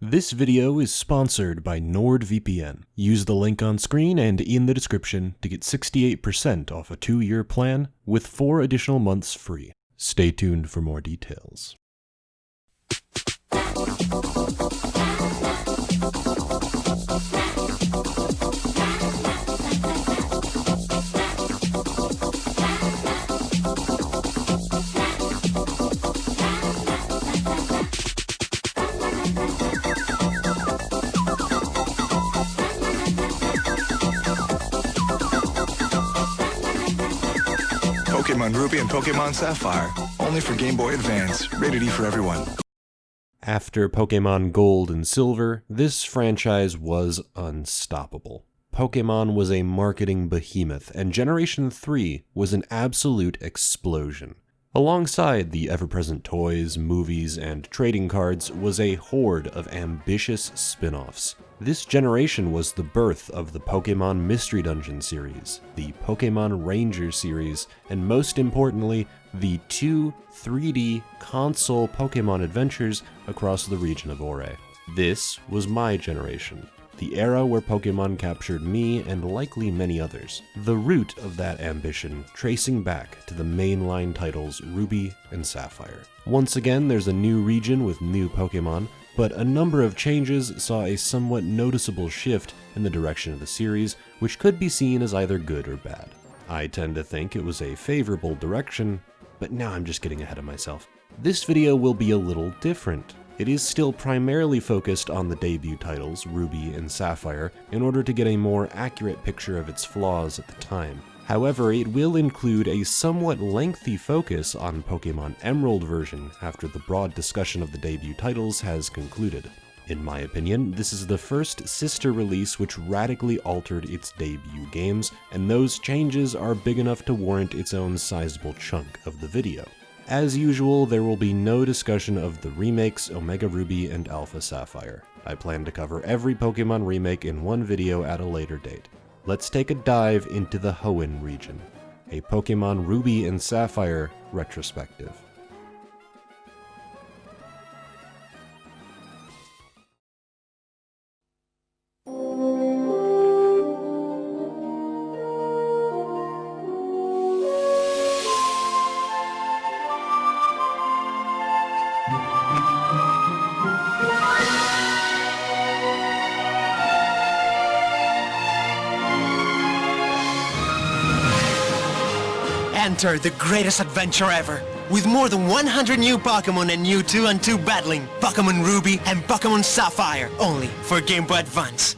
This video is sponsored by NordVPN. Use the link on screen and in the description to get 68% off a 2-year plan with 4 additional months free. Stay tuned for more details. Pokemon Ruby and Pokemon Sapphire, only for Game Boy Advance, rated E for everyone. After Pokemon Gold and Silver, this franchise was unstoppable. Pokemon was a marketing behemoth, and Generation 3 was an absolute explosion. Alongside the ever-present toys, movies, and trading cards was a horde of ambitious spin-offs. This generation was the birth of the Pokemon Mystery Dungeon series, the Pokemon Ranger series, and most importantly, the 2 3D console Pokemon adventures across the region of Ore. This was my generation, the era where Pokemon captured me and likely many others. The root of that ambition tracing back to the mainline titles Ruby and Sapphire. Once again, there's a new region with new Pokemon, but a number of changes saw a somewhat noticeable shift in the direction of the series, which could be seen as either good or bad. I tend to think it was a favorable direction, but now I'm just getting ahead of myself. This video will be a little different. It is still primarily focused on the debut titles, Ruby and Sapphire, in order to get a more accurate picture of its flaws at the time. However, it will include a somewhat lengthy focus on Pokemon Emerald version after the broad discussion of the debut titles has concluded. In my opinion, this is the first sister release which radically altered its debut games, and those changes are big enough to warrant its own sizable chunk of the video. As usual, there will be no discussion of the remakes Omega Ruby and Alpha Sapphire. I plan to cover every Pokemon remake in one video at a later date. Let's take a dive into the Hoenn region, a Pokemon Ruby and Sapphire retrospective. Enter the greatest adventure ever! With more than 100 new Pokémon and new 2-on-2 battling, Pokémon Ruby and Pokémon Sapphire, only for Game Boy Advance.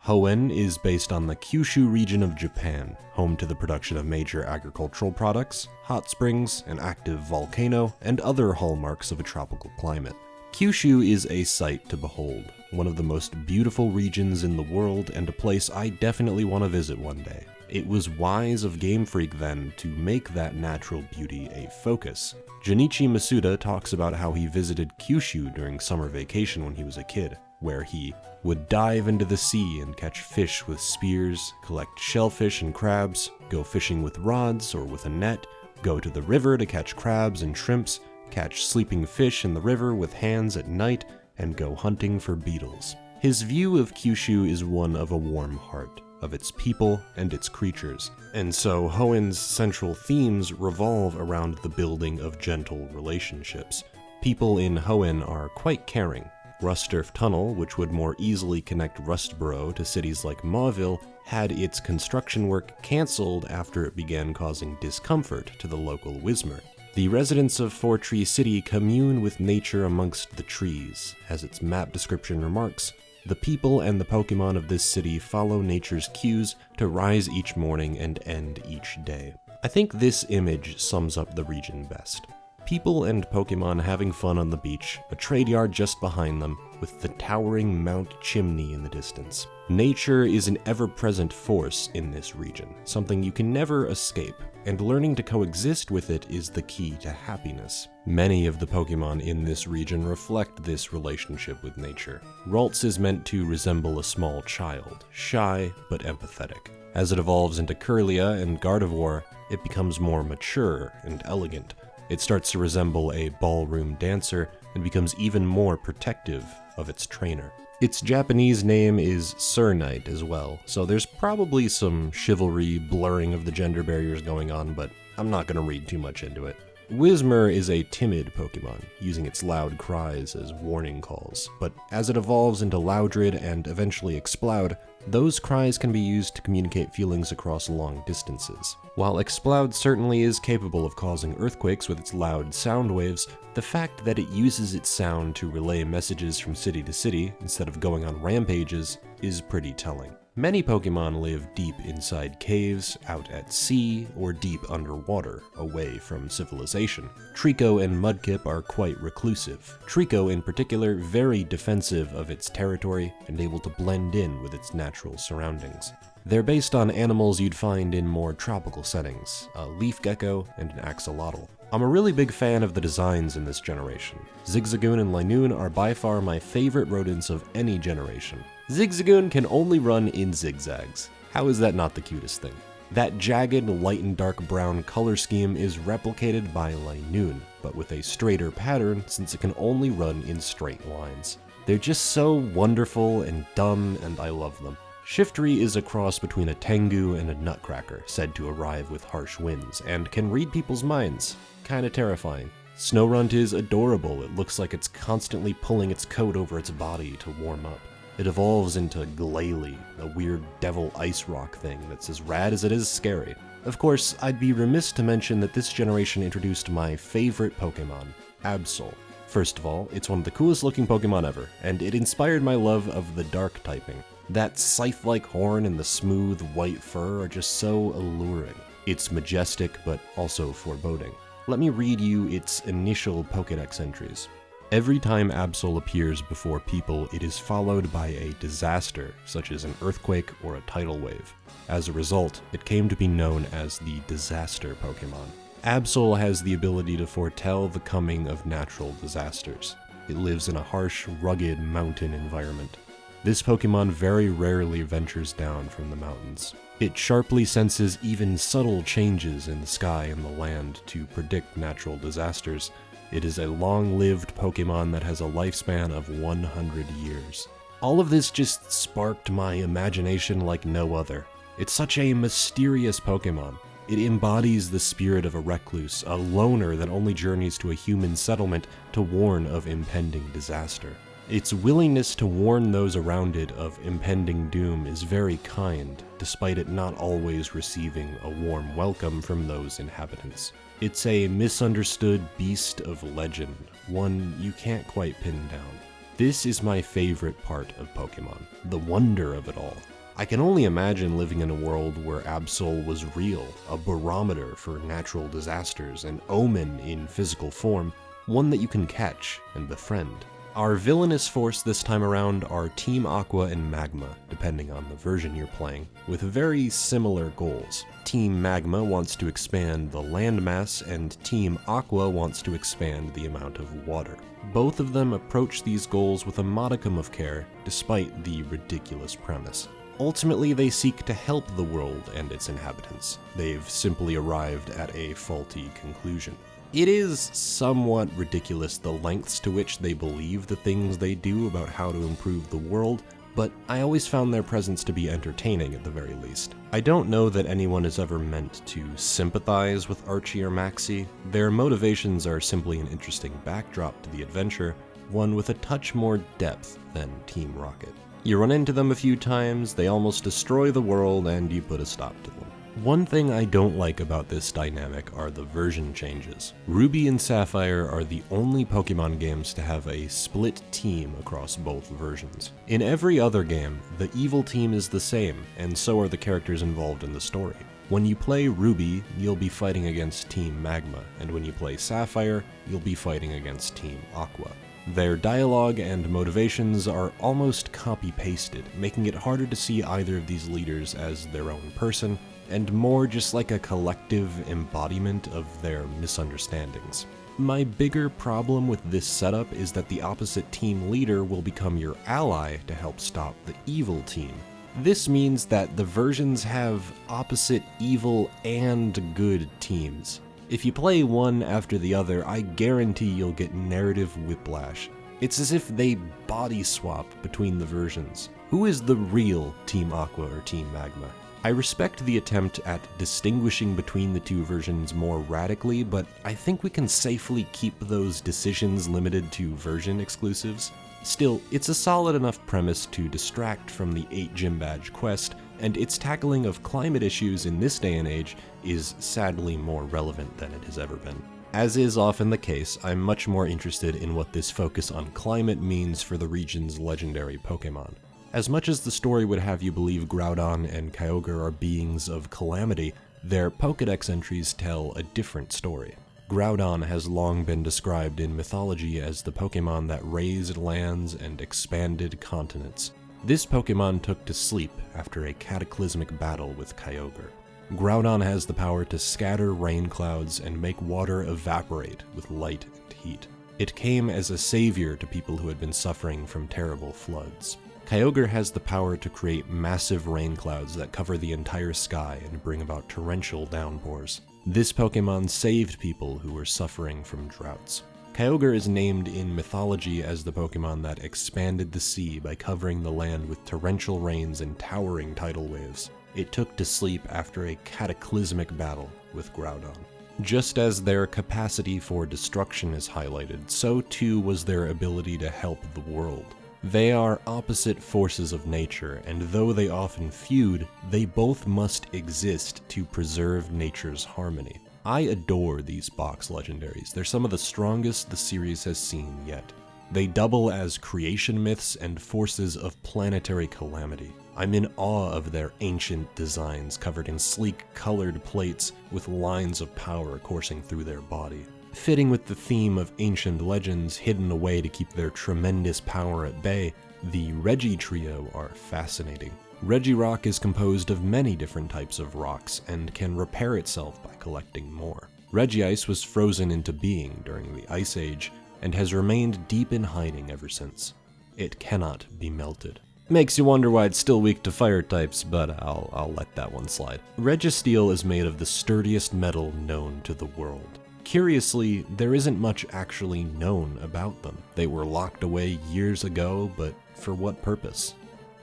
Hoenn is based on the Kyushu region of Japan, home to the production of major agricultural products, hot springs, an active volcano, and other hallmarks of a tropical climate. Kyushu is a sight to behold, one of the most beautiful regions in the world and a place I definitely want to visit one day. It was wise of Game Freak then to make that natural beauty a focus. Junichi Masuda talks about how he visited Kyushu during summer vacation when he was a kid, where he would dive into the sea and catch fish with spears, collect shellfish and crabs, go fishing with rods or with a net, go to the river to catch crabs and shrimps, catch sleeping fish in the river with hands at night, and go hunting for beetles. His view of Kyushu is one of a warm heart, of its people and its creatures, and so Hoenn's central themes revolve around the building of gentle relationships. People in Hoenn are quite caring. Rusturf Tunnel, which would more easily connect Rustboro to cities like Mauville, had its construction work cancelled after it began causing discomfort to the local Whismur. The residents of Four Tree City commune with nature amongst the trees. As its map description remarks, the people and the Pokemon of this city follow nature's cues to rise each morning and end each day. I think this image sums up the region best. People and Pokemon having fun on the beach, a trade yard just behind them, with the towering Mount Chimney in the distance. Nature is an ever-present force in this region, something you can never escape, and learning to coexist with it is the key to happiness. Many of the Pokemon in this region reflect this relationship with nature. Ralts is meant to resemble a small child, shy but empathetic. As it evolves into Kirlia and Gardevoir, it becomes more mature and elegant. It starts to resemble a ballroom dancer, and becomes even more protective of its trainer. Its Japanese name is Sir Knight as well, so there's probably some chivalry blurring of the gender barriers going on, but I'm not going to read too much into it. Whismur is a timid Pokemon, using its loud cries as warning calls, but as it evolves into Loudred and eventually Exploud, those cries can be used to communicate feelings across long distances. While Exploud certainly is capable of causing earthquakes with its loud sound waves, the fact that it uses its sound to relay messages from city to city instead of going on rampages is pretty telling. Many Pokemon live deep inside caves, out at sea, or deep underwater, away from civilization. Trico and Mudkip are quite reclusive. Trico in particular very defensive of its territory and able to blend in with its natural surroundings. They're based on animals you'd find in more tropical settings, a leaf gecko and an axolotl. I'm a really big fan of the designs in this generation. Zigzagoon and Linoone are by far my favorite rodents of any generation. Zigzagoon can only run in zigzags. How is that not the cutest thing? That jagged light and dark brown color scheme is replicated by Linoone, but with a straighter pattern since it can only run in straight lines. They're just so wonderful and dumb, and I love them. Shiftry is a cross between a Tengu and a Nutcracker, said to arrive with harsh winds, and can read people's minds. Kinda terrifying. Snorunt is adorable. It looks like it's constantly pulling its coat over its body to warm up. It evolves into Glalie, a weird devil ice rock thing that's as rad as it is scary. Of course, I'd be remiss to mention that this generation introduced my favorite Pokemon, Absol. First of all, it's one of the coolest looking Pokemon ever, and it inspired my love of the dark typing. That scythe-like horn and the smooth white fur are just so alluring. It's majestic, but also foreboding. Let me read you its initial Pokédex entries. Every time Absol appears before people, it is followed by a disaster, such as an earthquake or a tidal wave. As a result, it came to be known as the Disaster Pokemon. Absol has the ability to foretell the coming of natural disasters. It lives in a harsh, rugged mountain environment. This Pokemon very rarely ventures down from the mountains. It sharply senses even subtle changes in the sky and the land to predict natural disasters. It is a long-lived Pokemon that has a lifespan of 100 years. All of this just sparked my imagination like no other. It's such a mysterious Pokemon. It embodies the spirit of a recluse, a loner that only journeys to a human settlement to warn of impending disaster. Its willingness to warn those around it of impending doom is very kind, despite it not always receiving a warm welcome from those inhabitants. It's a misunderstood beast of legend, one you can't quite pin down. This is my favorite part of Pokemon, the wonder of it all. I can only imagine living in a world where Absol was real, a barometer for natural disasters, an omen in physical form, one that you can catch and befriend. Our villainous force this time around are Team Aqua and Magma, depending on the version you're playing, with very similar goals. Team Magma wants to expand the landmass, and Team Aqua wants to expand the amount of water. Both of them approach these goals with a modicum of care, despite the ridiculous premise. Ultimately, they seek to help the world and its inhabitants. They've simply arrived at a faulty conclusion. It is somewhat ridiculous the lengths to which they believe the things they do about how to improve the world, but I always found their presence to be entertaining at the very least. I don't know that anyone is ever meant to sympathize with Archie or Maxie. Their motivations are simply an interesting backdrop to the adventure, one with a touch more depth than Team Rocket. You run into them a few times, they almost destroy the world, and you put a stop to them. One thing I don't like about this dynamic are the version changes. Ruby and Sapphire are the only Pokemon games to have a split team across both versions. In every other game, the evil team is the same, and so are the characters involved in the story. When you play Ruby, you'll be fighting against Team Magma, and when you play Sapphire, you'll be fighting against Team Aqua. Their dialogue and motivations are almost copy-pasted, making it harder to see either of these leaders as their own person, and more just like a collective embodiment of their misunderstandings. My bigger problem with this setup is that the opposite team leader will become your ally to help stop the evil team. This means that the versions have opposite evil and good teams. If you play one after the other, I guarantee you'll get narrative whiplash. It's as if they body swap between the versions. Who is the real Team Aqua or Team Magma? I respect the attempt at distinguishing between the two versions more radically, but I think we can safely keep those decisions limited to version exclusives. Still, it's a solid enough premise to distract from the 8 gym badge quest, and its tackling of climate issues in this day and age is sadly more relevant than it has ever been. As is often the case, I'm much more interested in what this focus on climate means for the region's legendary Pokémon. As much as the story would have you believe Groudon and Kyogre are beings of calamity, their Pokédex entries tell a different story. Groudon has long been described in mythology as the Pokémon that raised lands and expanded continents. This Pokémon took to sleep after a cataclysmic battle with Kyogre. Groudon has the power to scatter rain clouds and make water evaporate with light and heat. It came as a savior to people who had been suffering from terrible floods. Kyogre has the power to create massive rain clouds that cover the entire sky and bring about torrential downpours. This Pokémon saved people who were suffering from droughts. Kyogre is named in mythology as the Pokémon that expanded the sea by covering the land with torrential rains and towering tidal waves. It took to sleep after a cataclysmic battle with Groudon. Just as their capacity for destruction is highlighted, so too was their ability to help the world. They are opposite forces of nature, and though they often feud, they both must exist to preserve nature's harmony. I adore these box legendaries. They're some of the strongest the series has seen yet. They double as creation myths and forces of planetary calamity. I'm in awe of their ancient designs covered in sleek colored plates with lines of power coursing through their body. Fitting with the theme of ancient legends hidden away to keep their tremendous power at bay, the Regi trio are fascinating. Regirock is composed of many different types of rocks and can repair itself by collecting more. Regice was frozen into being during the Ice Age and has remained deep in hiding ever since. It cannot be melted. Makes you wonder why it's still weak to fire types, but I'll let that one slide. Registeel is made of the sturdiest metal known to the world. Curiously, there isn't much actually known about them. They were locked away years ago, but for what purpose?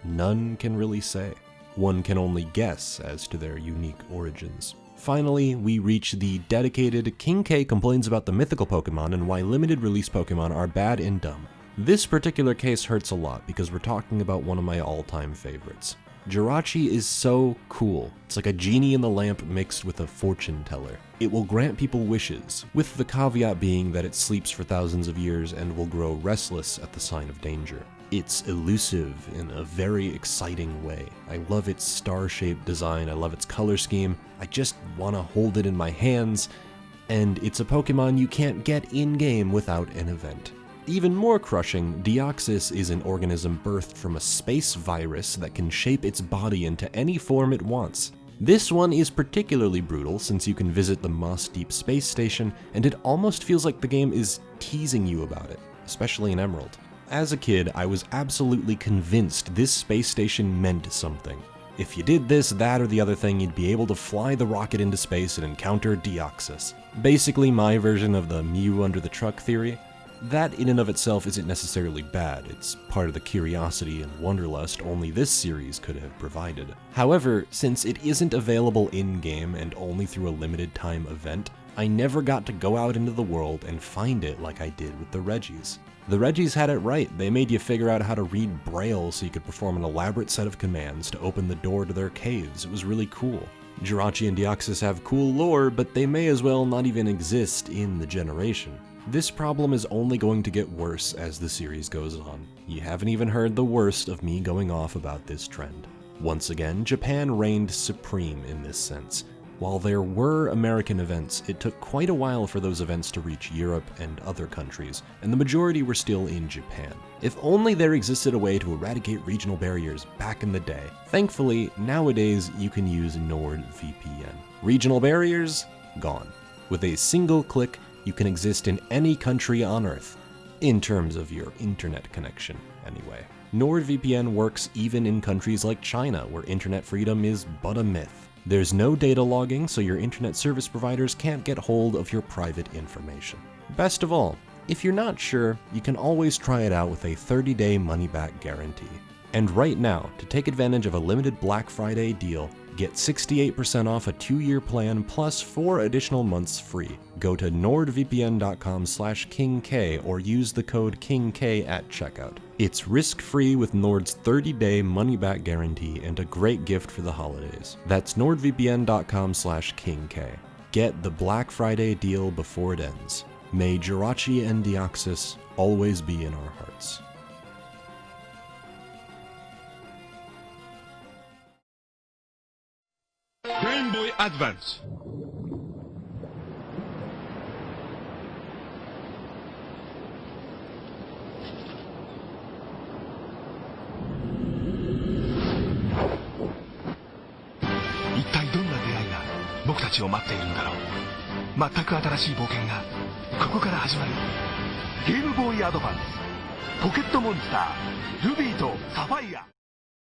None can really say. One can only guess as to their unique origins. Finally, we reach the dedicated KingK complains about the mythical Pokemon and why limited release Pokemon are bad and dumb. This particular case hurts a lot because we're talking about one of my all-time favorites. Jirachi is so cool. It's like a genie in the lamp mixed with a fortune teller. It will grant people wishes, with the caveat being that it sleeps for thousands of years and will grow restless at the sign of danger. It's elusive in a very exciting way. I love its star-shaped design, I love its color scheme, I just want to hold it in my hands, and it's a Pokemon you can't get in-game without an event. Even more crushing, Deoxys is an organism birthed from a space virus that can shape its body into any form it wants. This one is particularly brutal since you can visit the Moss Deep space station, and it almost feels like the game is teasing you about it, especially in Emerald. As a kid, I was absolutely convinced this space station meant something. If you did this, that, or the other thing, you'd be able to fly the rocket into space and encounter Deoxys. Basically my version of the Mew under the truck theory. That in and of itself isn't necessarily bad, it's part of the curiosity and wanderlust only this series could have provided. However, since it isn't available in-game and only through a limited time event, I never got to go out into the world and find it like I did with the Regis. The Regis had it right, they made you figure out how to read Braille so you could perform an elaborate set of commands to open the door to their caves. It was really cool. Jirachi and Deoxys have cool lore, but they may as well not even exist in the generation. This problem is only going to get worse as the series goes on. You haven't even heard the worst of me going off about this trend. Once again, Japan reigned supreme in this sense. While there were American events, it took quite a while for those events to reach Europe and other countries, and the majority were still in Japan. If only there existed a way to eradicate regional barriers back in the day. Thankfully, nowadays you can use NordVPN. Regional barriers? Gone. With a single click, you can exist in any country on Earth, in terms of your internet connection, anyway. NordVPN works even in countries like China, where internet freedom is but a myth. There's no data logging, so your internet service providers can't get hold of your private information. Best of all, if you're not sure, you can always try it out with a 30-day money-back guarantee. And right now, to take advantage of a limited Black Friday deal, get 68% off a 2-year plan plus 4 additional months free. Go to nordvpn.com/KingK or use the code KingK at checkout. It's risk-free with Nord's 30-day money-back guarantee and a great gift for the holidays. That's nordvpn.com/KingK. Get the Black Friday deal before it ends. May Jirachi and Deoxys always be in our hearts. Game Boy Advance. Game Boy Advance. Pocket Monster. Ruby to Sapphire.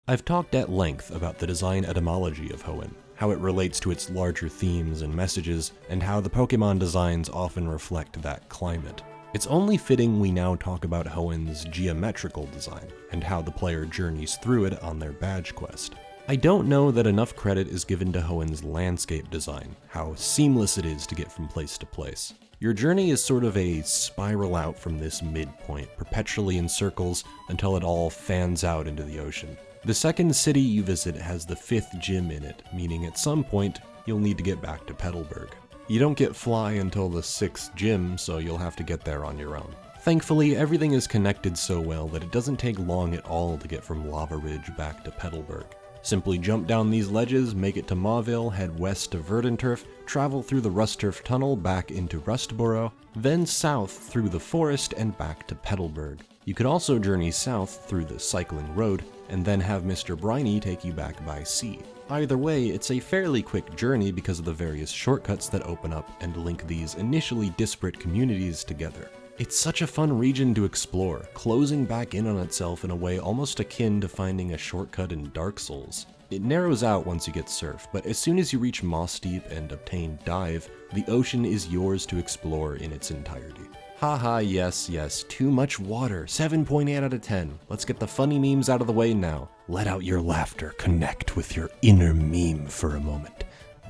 I've talked at length about the design etymology of Hoenn, how it relates to its larger themes and messages, and how the Pokemon designs often reflect that climate. It's only fitting we now talk about Hoenn's geometrical design, and how the player journeys through it on their badge quest. I don't know that enough credit is given to Hoenn's landscape design, how seamless it is to get from place to place. Your journey is sort of a spiral out from this midpoint, perpetually in circles until it all fans out into the ocean. The second city you visit has the 5th gym in it, meaning at some point, you'll need to get back to Petalburg. You don't get Fly until the 6th gym, so you'll have to get there on your own. Thankfully, everything is connected so well that it doesn't take long at all to get from Lava Ridge back to Petalburg. Simply jump down these ledges, make it to Mauville, head west to Verdanturf, travel through the Rustturf Tunnel back into Rustboro, then south through the forest and back to Petalburg. You could also journey south through the cycling road, and then have Mr. Briny take you back by sea. Either way, it's a fairly quick journey because of the various shortcuts that open up and link these initially disparate communities together. It's such a fun region to explore, closing back in on itself in a way almost akin to finding a shortcut in Dark Souls. It narrows out once you get Surf, but as soon as you reach Moss Deep and obtain Dive, the ocean is yours to explore in its entirety. Haha, yes, too much water, 7.8 out of 10. Let's get the funny memes out of the way now. Let out your laughter, connect with your inner meme for a moment.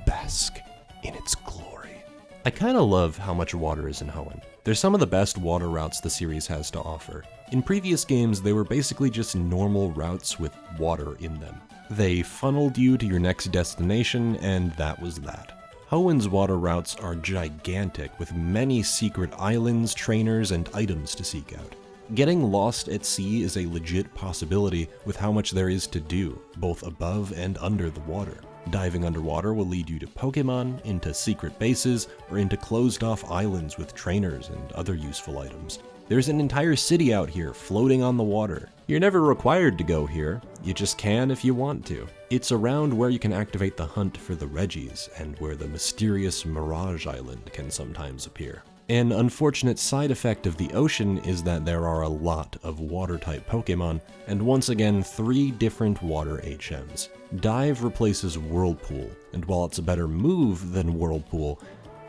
Bask in its glory. I kinda love how much water is in Hoenn. They're some of the best water routes the series has to offer. In previous games, they were basically just normal routes with water in them. They funneled you to your next destination, and that was that. Hoenn's water routes are gigantic, with many secret islands, trainers, and items to seek out. Getting lost at sea is a legit possibility with how much there is to do, both above and under the water. Diving underwater will lead you to Pokemon, into secret bases, or into closed-off islands with trainers and other useful items. There's an entire city out here floating on the water. You're never required to go here, you just can if you want to. It's around where you can activate the hunt for the Reggies, and where the mysterious Mirage Island can sometimes appear. An unfortunate side effect of the ocean is that there are a lot of water-type Pokemon, and once again 3 different water HMs. Dive replaces Whirlpool, and while it's a better move than Whirlpool,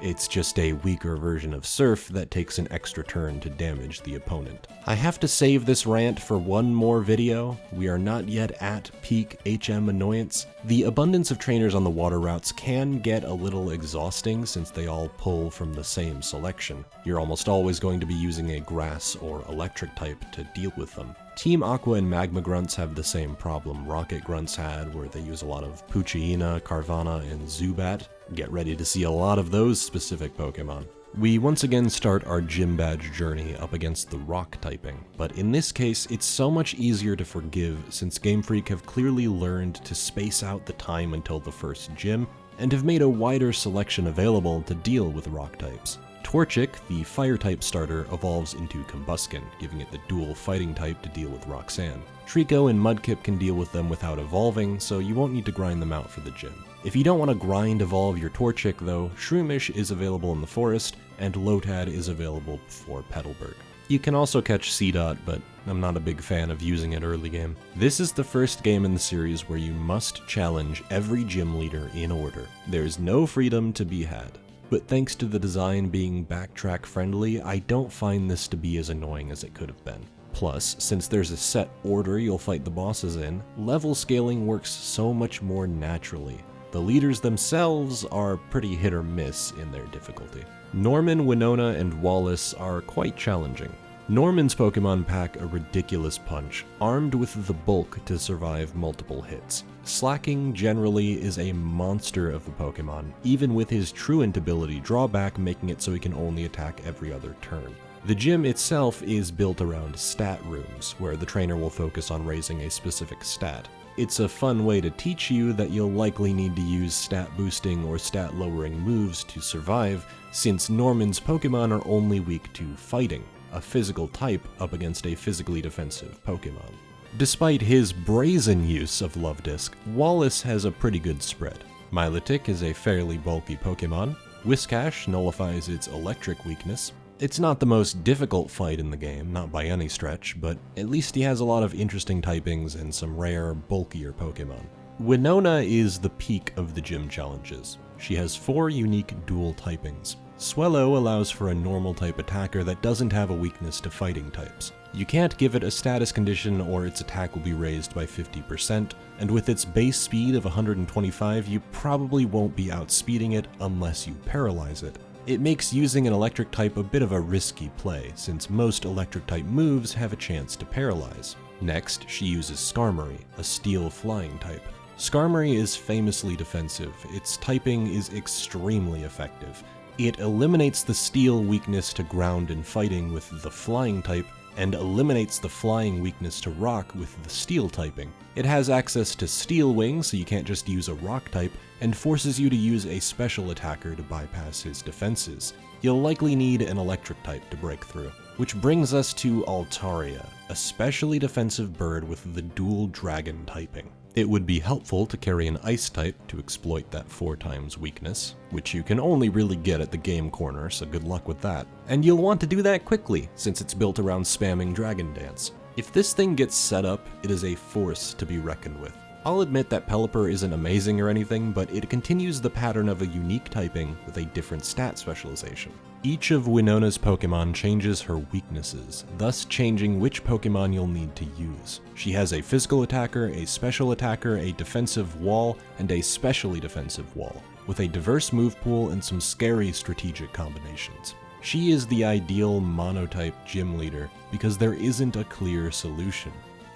it's just a weaker version of Surf that takes an extra turn to damage the opponent. I have to save this rant for one more video. We are not yet at peak HM annoyance. The abundance of trainers on the water routes can get a little exhausting since they all pull from the same selection. You're almost always going to be using a grass or electric type to deal with them. Team Aqua and Magma Grunts have the same problem Rocket Grunts had, where they use a lot of Poochyena, Carvanha, and Zubat. Get ready to see a lot of those specific Pokemon. We once again start our gym badge journey up against the rock typing, but in this case it's so much easier to forgive since Game Freak have clearly learned to space out the time until the first gym, and have made a wider selection available to deal with rock types. Torchic, the fire-type starter, evolves into Combusken, giving it the dual fighting type to deal with Roxanne. Trico and Mudkip can deal with them without evolving, so you won't need to grind them out for the gym. If you don't want to grind evolve your Torchic though, Shroomish is available in the forest, and Lotad is available for Petalburg. You can also catch C-Dot, but I'm not a big fan of using it early game. This is the first game in the series where you must challenge every gym leader in order. There's no freedom to be had. But thanks to the design being backtrack friendly, I don't find this to be as annoying as it could have been. Plus, since there's a set order you'll fight the bosses in, level scaling works so much more naturally. The leaders themselves are pretty hit or miss in their difficulty. Norman, Winona, and Wallace are quite challenging. Norman's Pokemon pack a ridiculous punch, armed with the bulk to survive multiple hits. Slacking generally is a monster of a Pokemon, even with his Truant ability drawback making it so he can only attack every other turn. The gym itself is built around stat rooms, where the trainer will focus on raising a specific stat. It's a fun way to teach you that you'll likely need to use stat boosting or stat lowering moves to survive, since Norman's Pokemon are only weak to fighting, a physical type up against a physically defensive Pokemon. Despite his brazen use of Love Disc, Wallace has a pretty good spread. Milotic is a fairly bulky Pokemon, Whiscash nullifies its electric weakness. It's not the most difficult fight in the game, not by any stretch, but at least he has a lot of interesting typings and some rare, bulkier Pokemon. Winona is the peak of the gym challenges. She has 4 unique dual typings. Swellow allows for a normal type attacker that doesn't have a weakness to fighting types. You can't give it a status condition or its attack will be raised by 50%, and with its base speed of 125 you probably won't be outspeeding it unless you paralyze it. It makes using an electric type a bit of a risky play, since most electric type moves have a chance to paralyze. Next, she uses Skarmory, a steel flying type. Skarmory is famously defensive, its typing is extremely effective. It eliminates the steel weakness to ground and fighting with the flying type, and eliminates the flying weakness to rock with the steel typing. It has access to Steel Wing, so you can't just use a rock type, and forces you to use a special attacker to bypass his defenses. You'll likely need an electric type to break through. Which brings us to Altaria, a specially defensive bird with the dual dragon typing. It would be helpful to carry an ice type to exploit that 4x weakness, which you can only really get at the game corner, so good luck with that. And you'll want to do that quickly, since it's built around spamming Dragon Dance. If this thing gets set up, it is a force to be reckoned with. I'll admit that Pelipper isn't amazing or anything, but it continues the pattern of a unique typing with a different stat specialization. Each of Winona's Pokemon changes her weaknesses, thus changing which Pokemon you'll need to use. She has a physical attacker, a special attacker, a defensive wall, and a specially defensive wall, with a diverse move pool and some scary strategic combinations. She is the ideal monotype gym leader because there isn't a clear solution.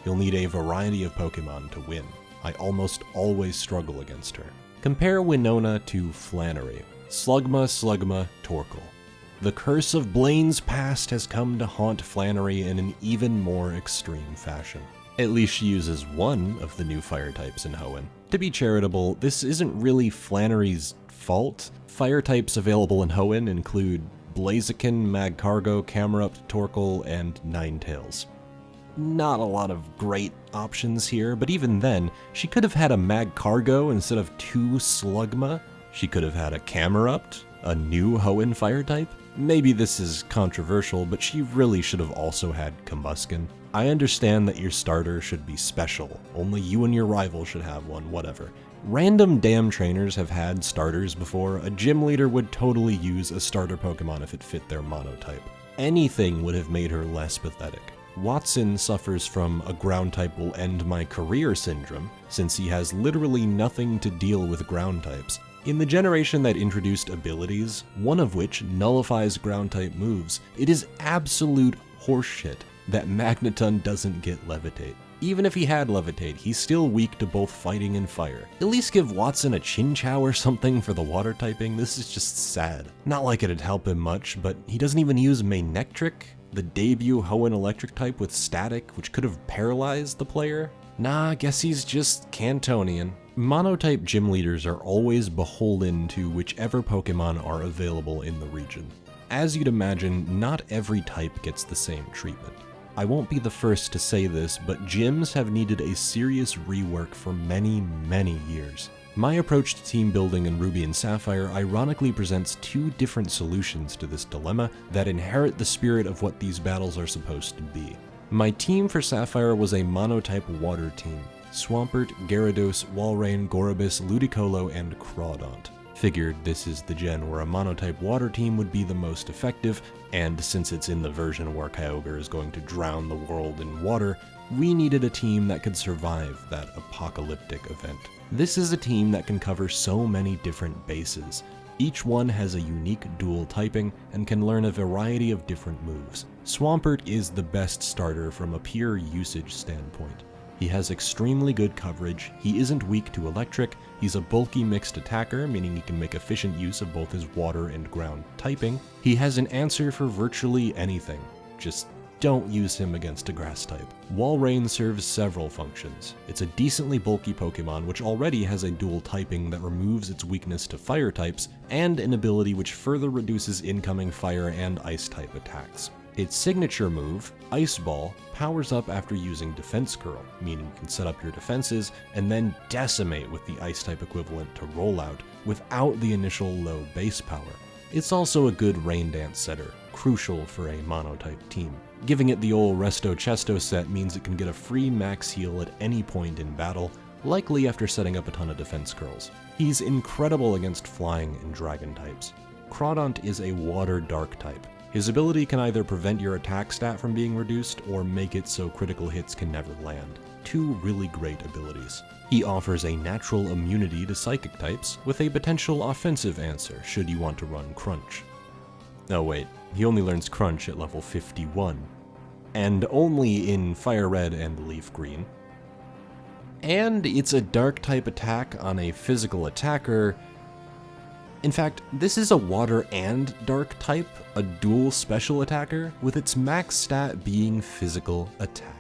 You'll need a variety of Pokemon to win. I almost always struggle against her. Compare Winona to Flannery. Slugma, Torkoal. The curse of Blaine's past has come to haunt Flannery in an even more extreme fashion. At least she uses one of the new fire types in Hoenn. To be charitable, this isn't really Flannery's fault. Fire types available in Hoenn include Blaziken, Magcargo, Camerupt, Torkoal, and Ninetales. Not a lot of great options here, but even then, she could have had a Magcargo instead of 2 Slugma. She could have had a Camerupt, a new Hoenn fire type. Maybe this is controversial, but she really should have also had Combusken. I understand that your starter should be special, only you and your rival should have one, whatever. Random damn trainers have had starters before. A gym leader would totally use a starter Pokemon if it fit their monotype. Anything would have made her less pathetic. Watson suffers from a ground type will end my career syndrome, since he has literally nothing to deal with ground types. In the generation that introduced abilities, one of which nullifies ground type moves, it is absolute horseshit that Magneton doesn't get Levitate. Even if he had Levitate, he's still weak to both fighting and fire. At least give Watson a Chinchou or something for the water typing. This is just sad. Not like it'd help him much, but he doesn't even use Manectric, the debut Hoenn electric type with static, which could have paralyzed the player. Nah, I guess he's just Cantonian. Monotype gym leaders are always beholden to whichever Pokemon are available in the region. As you'd imagine, not every type gets the same treatment. I won't be the first to say this, but gyms have needed a serious rework for many, many years. My approach to team building in Ruby and Sapphire ironically presents two different solutions to this dilemma that inherit the spirit of what these battles are supposed to be. My team for Sapphire was a monotype water team: Swampert, Gyarados, Walrein, Gorobus, Ludicolo, and Crawdaunt. Figured this is the gen where a monotype water team would be the most effective, and since it's in the version where Kyogre is going to drown the world in water, we needed a team that could survive that apocalyptic event. This is a team that can cover so many different bases. Each one has a unique dual typing and can learn a variety of different moves. Swampert is the best starter from a pure usage standpoint. He has extremely good coverage, he isn't weak to electric, he's a bulky mixed attacker, meaning he can make efficient use of both his water and ground typing. He has an answer for virtually anything, just don't use him against a grass type. Walrein serves several functions. It's a decently bulky Pokemon which already has a dual typing that removes its weakness to fire types, and an ability which further reduces incoming fire and ice type attacks. Its signature move, Ice Ball, powers up after using Defense Curl, meaning you can set up your defenses and then decimate with the ice type equivalent to Rollout without the initial low base power. It's also a good Rain Dance setter, crucial for a monotype team. Giving it the old Resto Chesto set means it can get a free max heal at any point in battle, likely after setting up a ton of defense curls. He's incredible against flying and dragon types. Crawdaunt is a water dark type. His ability can either prevent your attack stat from being reduced or make it so critical hits can never land. Two really great abilities. He offers a natural immunity to psychic types with a potential offensive answer should you want to run Crunch. Oh wait, he only learns Crunch at level 51, and only in Fire Red and Leaf Green. And it's a dark type attack on a physical attacker. In fact, this is a water and dark type, a dual special attacker, with its max stat being physical attack.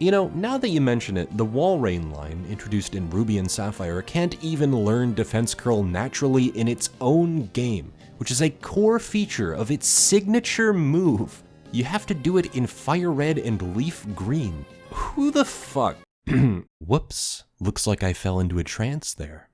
You know, now that you mention it, the Walrein line, introduced in Ruby and Sapphire, can't even learn Defense Curl naturally in its own game, which is a core feature of its signature move. You have to do it in Fire Red and Leaf Green. Who the fuck? Whoops, looks like I fell into a trance there.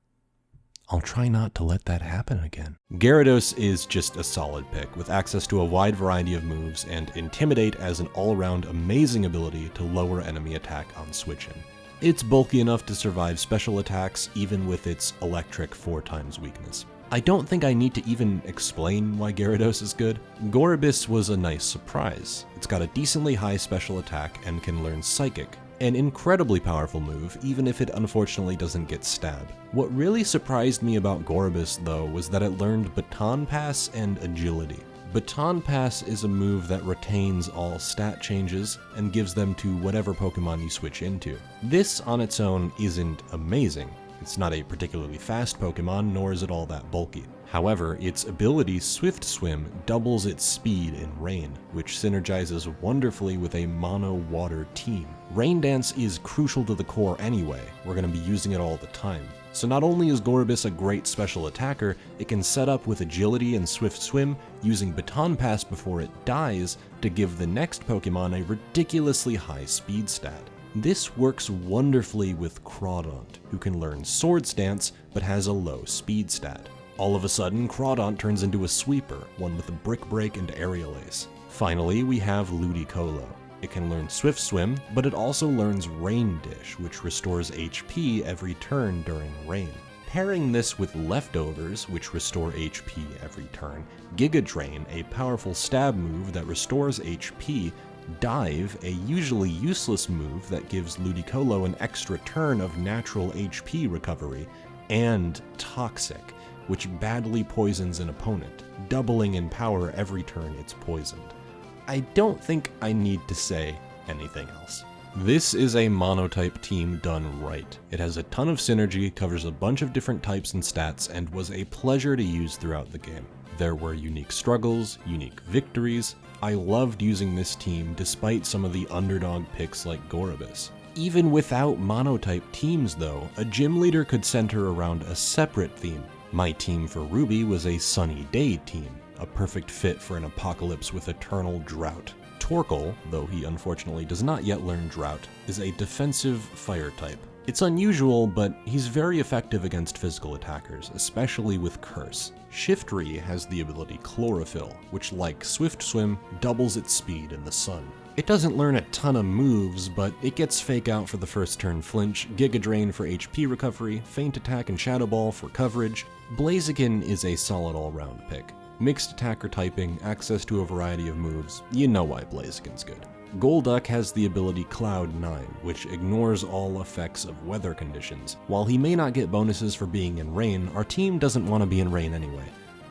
I'll try not to let that happen again. Gyarados is just a solid pick, with access to a wide variety of moves, and Intimidate as an all-around amazing ability to lower enemy attack on switch-in. It's bulky enough to survive special attacks, even with its electric 4x weakness. I don't think I need to even explain why Gyarados is good. Gorobus was a nice surprise. It's got a decently high special attack and can learn Psychic, an incredibly powerful move, even if it unfortunately doesn't get stabbed. What really surprised me about Gorobus, though, was that it learned Baton Pass and Agility. Baton Pass is a move that retains all stat changes and gives them to whatever Pokemon you switch into. This on its own isn't amazing. It's not a particularly fast Pokemon, nor is it all that bulky. However, its ability Swift Swim doubles its speed in Rain, which synergizes wonderfully with a mono-water team. Rain Dance is crucial to the core anyway, we're going to be using it all the time. So not only is Gorobus a great special attacker, it can set up with Agility and Swift Swim, using Baton Pass before it dies to give the next Pokemon a ridiculously high speed stat. This works wonderfully with Crawdaunt, who can learn Swords Dance but has a low speed stat. All of a sudden, Crawdaunt turns into a sweeper, one with a Brick Break and Aerial Ace. Finally, we have Ludicolo. It can learn Swift Swim, but it also learns Rain Dish, which restores HP every turn during rain. Pairing this with Leftovers, which restore HP every turn, Giga Drain, a powerful stab move that restores HP, Dive, a usually useless move that gives Ludicolo an extra turn of natural HP recovery, and Toxic, which badly poisons an opponent, doubling in power every turn it's poisoned. I don't think I need to say anything else. This is a monotype team done right. It has a ton of synergy, covers a bunch of different types and stats, and was a pleasure to use throughout the game. There were unique struggles, unique victories. I loved using this team despite some of the underdog picks like Gorobus. Even without monotype teams though, a gym leader could center around a separate theme. My team for Ruby was a Sunny Day team, a perfect fit for an apocalypse with eternal drought. Torkoal, though he unfortunately does not yet learn Drought, is a defensive fire type. It's unusual, but he's very effective against physical attackers, especially with Curse. Shiftry has the ability Chlorophyll, which, like Swift Swim, doubles its speed in the sun. It doesn't learn a ton of moves, but it gets Fake Out for the first turn flinch, Giga Drain for HP recovery, Feint Attack and Shadow Ball for coverage. Blaziken is a solid all-round pick. Mixed attacker typing, access to a variety of moves, you know why Blaziken's good. Golduck has the ability Cloud 9, which ignores all effects of weather conditions. While he may not get bonuses for being in rain, our team doesn't want to be in rain anyway.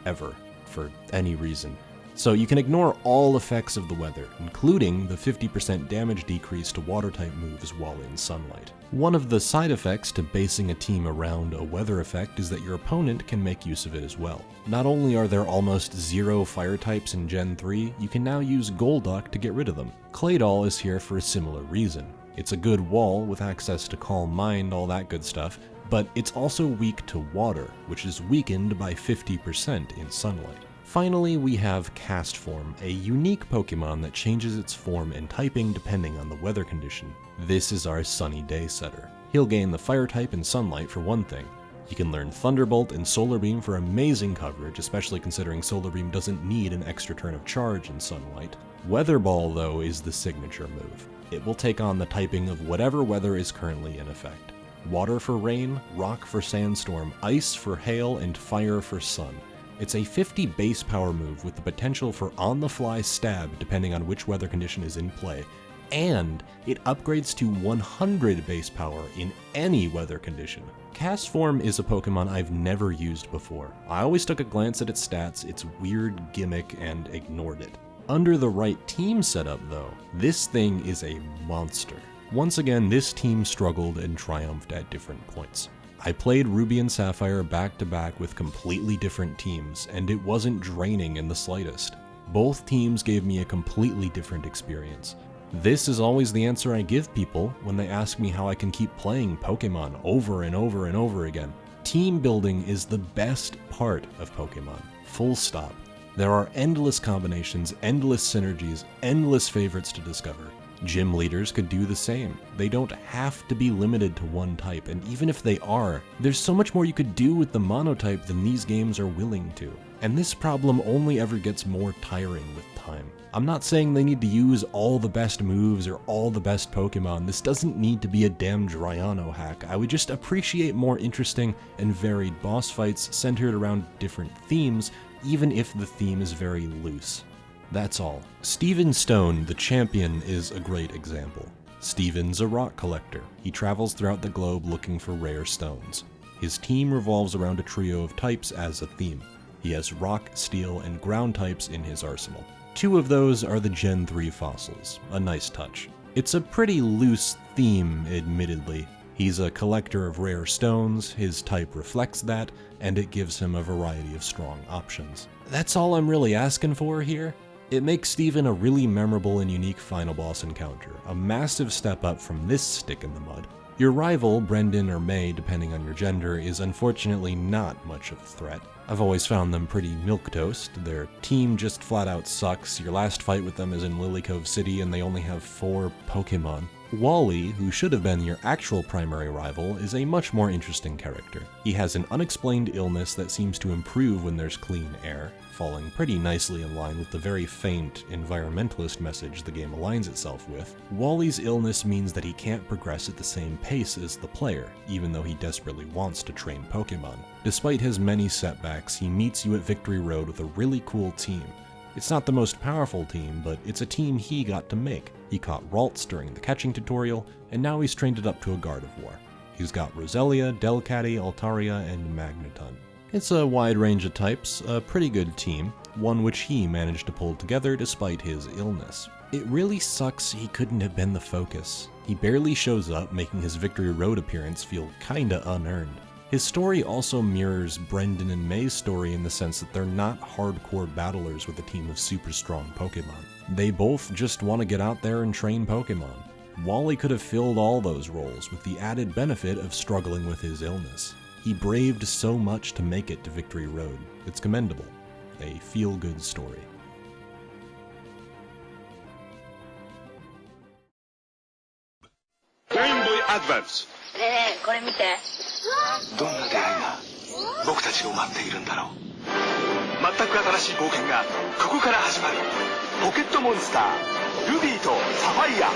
Ever. For any reason. So you can ignore all effects of the weather, including the 50% damage decrease to water-type moves while in sunlight. One of the side effects to basing a team around a weather effect is that your opponent can make use of it as well. Not only are there almost zero fire types in Gen 3, you can now use Golduck to get rid of them. Claydol is here for a similar reason. It's a good wall with access to Calm Mind, all that good stuff, but it's also weak to water, which is weakened by 50% in sunlight. Finally, we have Castform, a unique Pokemon that changes its form and typing depending on the weather condition. This is our Sunny Day setter. He'll gain the Fire type in sunlight for one thing. He can learn Thunderbolt and Solar Beam for amazing coverage, especially considering Solar Beam doesn't need an extra turn of charge in sunlight. Weather Ball, though, is the signature move. It will take on the typing of whatever weather is currently in effect. Water for rain, rock for sandstorm, ice for hail, and fire for sun. It's a 50 base power move with the potential for on-the-fly stab depending on which weather condition is in play, and it upgrades to 100 base power in any weather condition. Castform is a Pokemon I've never used before. I always took a glance at its stats, its weird gimmick, and ignored it. Under the right team setup though, this thing is a monster. Once again, this team struggled and triumphed at different points. I played Ruby and Sapphire back-to-back with completely different teams, and it wasn't draining in the slightest. Both teams gave me a completely different experience. This is always the answer I give people when they ask me how I can keep playing Pokemon over and over and over again. Team building is the best part of Pokemon. Full stop. There are endless combinations, endless synergies, endless favorites to discover. Gym leaders could do the same. They don't have to be limited to one type, and even if they are, there's so much more you could do with the monotype than these games are willing to. And this problem only ever gets more tiring with time. I'm not saying they need to use all the best moves or all the best Pokemon. This doesn't need to be a damn Draiano hack. I would just appreciate more interesting and varied boss fights centered around different themes, even if the theme is very loose. That's all. Steven Stone, the champion, is a great example. Steven's a rock collector. He travels throughout the globe looking for rare stones. His team revolves around a trio of types as a theme. He has rock, steel, and ground types in his arsenal. 2 of those are the Gen 3 fossils, a nice touch. It's a pretty loose theme, admittedly. He's a collector of rare stones, his type reflects that, and it gives him a variety of strong options. That's all I'm really asking for here. It makes Steven a really memorable and unique final boss encounter, a massive step up from this stick in the mud. Your rival, Brendan or May, depending on your gender, is unfortunately not much of a threat. I've always found them pretty milquetoast. Their team just flat out sucks. Your last fight with them is in Lily Cove City and they only have 4 Pokemon. Wally, who should have been your actual primary rival, is a much more interesting character. He has an unexplained illness that seems to improve when there's clean air, falling pretty nicely in line with the very faint environmentalist message the game aligns itself with. Wally's illness means that he can't progress at the same pace as the player, even though he desperately wants to train Pokemon. Despite his many setbacks, he meets you at Victory Road with a really cool team. It's not the most powerful team, but it's a team he got to make. He caught Ralts during the catching tutorial, and now he's trained it up to a Guard of War. He's got Roselia, Delcatty, Altaria, and Magneton. It's a wide range of types, a pretty good team, one which he managed to pull together despite his illness. It really sucks he couldn't have been the focus. He barely shows up, making his Victory Road appearance feel kinda unearned. His story also mirrors Brendan and May's story in the sense that they're not hardcore battlers with a team of super strong Pokemon. They both just want to get out there and train Pokemon. Wally could have filled all those roles with the added benefit of struggling with his illness. He braved so much to make it to Victory Road. It's commendable. A feel-good story. Game Boy Advance. えこれ見て。どんな出会いが僕たちを待っているんだろう。全く新しい冒険がここから始まる。ポケットモンスタールビーとサファイア。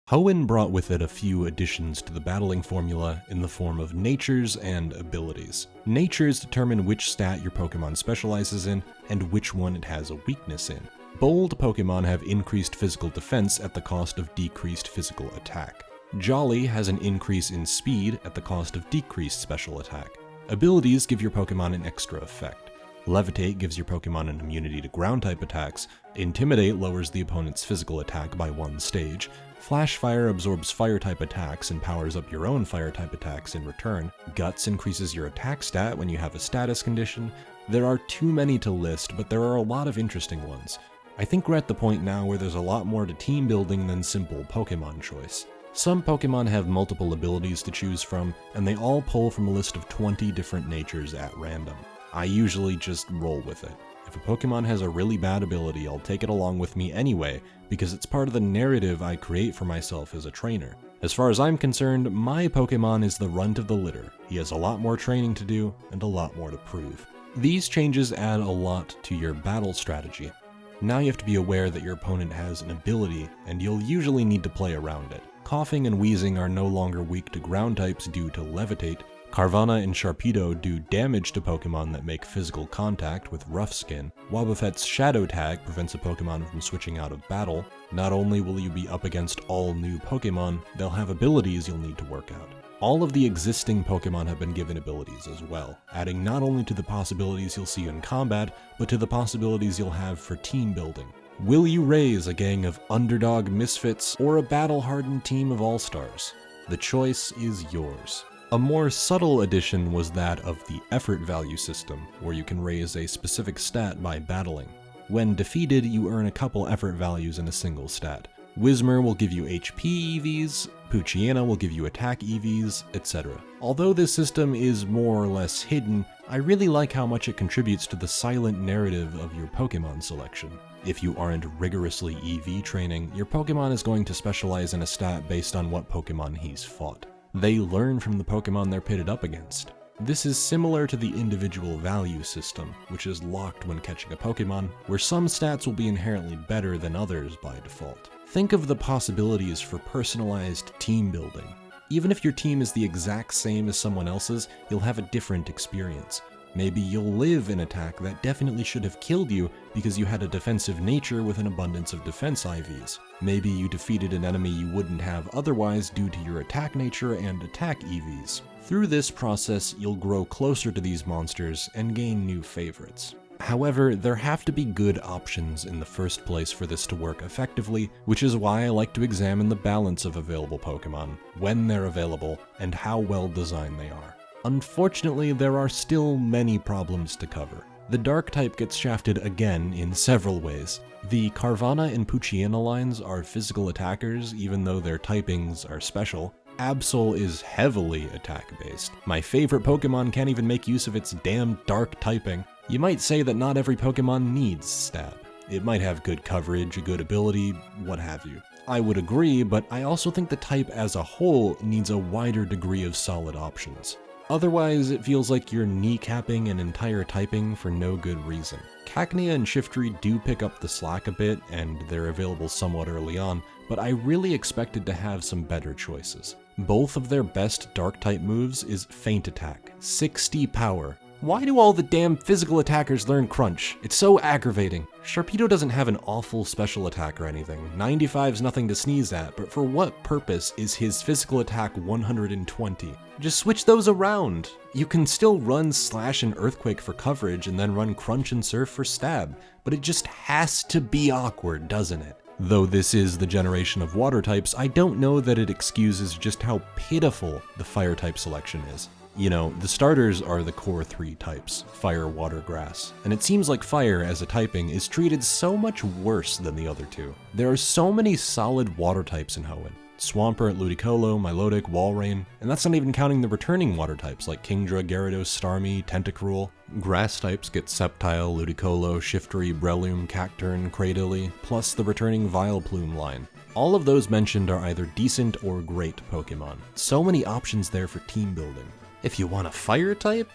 Hoenn brought with it a few additions to the battling formula in the form of natures and abilities. Natures determine which stat your Pokemon specializes in and which one it has a weakness in. Bold Pokemon have increased physical defense at the cost of decreased physical attack. Jolly has an increase in speed at the cost of decreased special attack. Abilities give your Pokemon an extra effect. Levitate gives your Pokemon an immunity to ground-type attacks, Intimidate lowers the opponent's physical attack by 1 stage, Flash Fire absorbs Fire-type attacks and powers up your own Fire-type attacks in return, Guts increases your attack stat when you have a status condition. There are too many to list, but there are a lot of interesting ones. I think we're at the point now where there's a lot more to team building than simple Pokemon choice. Some Pokemon have multiple abilities to choose from, and they all pull from a list of 20 different natures at random. I usually just roll with it. If a Pokemon has a really bad ability, I'll take it along with me anyway, because it's part of the narrative I create for myself as a trainer. As far as I'm concerned, my Pokemon is the runt of the litter. He has a lot more training to do, and a lot more to prove. These changes add a lot to your battle strategy. Now you have to be aware that your opponent has an ability, and you'll usually need to play around it. Coughing and wheezing are no longer weak to ground types due to Levitate. Carvanha and Sharpedo do damage to Pokemon that make physical contact with Rough Skin. Wobbuffet's Shadow Tag prevents a Pokemon from switching out of battle. Not only will you be up against all new Pokemon, they'll have abilities you'll need to work out. All of the existing Pokemon have been given abilities as well, adding not only to the possibilities you'll see in combat, but to the possibilities you'll have for team building. Will you raise a gang of underdog misfits or a battle-hardened team of all-stars? The choice is yours. A more subtle addition was that of the effort value system, where you can raise a specific stat by battling. When defeated, you earn a couple effort values in a single stat. Whismur will give you HP EVs, Poochyena will give you attack EVs, etc. Although this system is more or less hidden, I really like how much it contributes to the silent narrative of your Pokemon selection. If you aren't rigorously EV training, your Pokemon is going to specialize in a stat based on what Pokemon he's fought. They learn from the Pokemon they're pitted up against. This is similar to the individual value system, which is locked when catching a Pokemon, where some stats will be inherently better than others by default. Think of the possibilities for personalized team building. Even if your team is the exact same as someone else's, you'll have a different experience. Maybe you'll live an attack that definitely should have killed you because you had a defensive nature with an abundance of defense IVs. Maybe you defeated an enemy you wouldn't have otherwise due to your attack nature and attack EVs. Through this process, you'll grow closer to these monsters and gain new favorites. However, there have to be good options in the first place for this to work effectively, which is why I like to examine the balance of available Pokemon, when they're available, and how well designed they are. Unfortunately, there are still many problems to cover. The Dark type gets shafted again in several ways. The Carvanha and Poochyena lines are physical attackers even though their typings are special. Absol is heavily attack-based. My favorite Pokemon can't even make use of its damn Dark typing. You might say that not every Pokemon needs Stab. It might have good coverage, a good ability, what have you. I would agree, but I also think the type as a whole needs a wider degree of solid options. Otherwise, it feels like you're kneecapping an entire typing for no good reason. Cacnea and Shiftry do pick up the slack a bit, and they're available somewhat early on, but I really expected to have some better choices. Both of their best Dark-type moves is Feint Attack, 60 power. Why do all the damn physical attackers learn Crunch? It's so aggravating. Sharpedo doesn't have an awful special attack or anything. 95's nothing to sneeze at, but for what purpose is his physical attack 120? Just switch those around. You can still run Slash and Earthquake for coverage and then run Crunch and Surf for stab, but it just has to be awkward, doesn't it? Though this is the generation of water types, I don't know that it excuses just how pitiful the fire type selection is. You know, the starters are the core 3 types, fire, water, grass, and it seems like fire as a typing is treated so much worse than the other two. There are so many solid water types in Hoenn. Swampert, Ludicolo, Milotic, Walrein, and that's not even counting the returning water types like Kingdra, Gyarados, Starmie, Tentacruel. Grass types get Sceptile, Ludicolo, Shiftry, Breloom, Cacturne, Cradily, plus the returning Vileplume line. All of those mentioned are either decent or great Pokemon. So many options there for team building. If you want a fire type,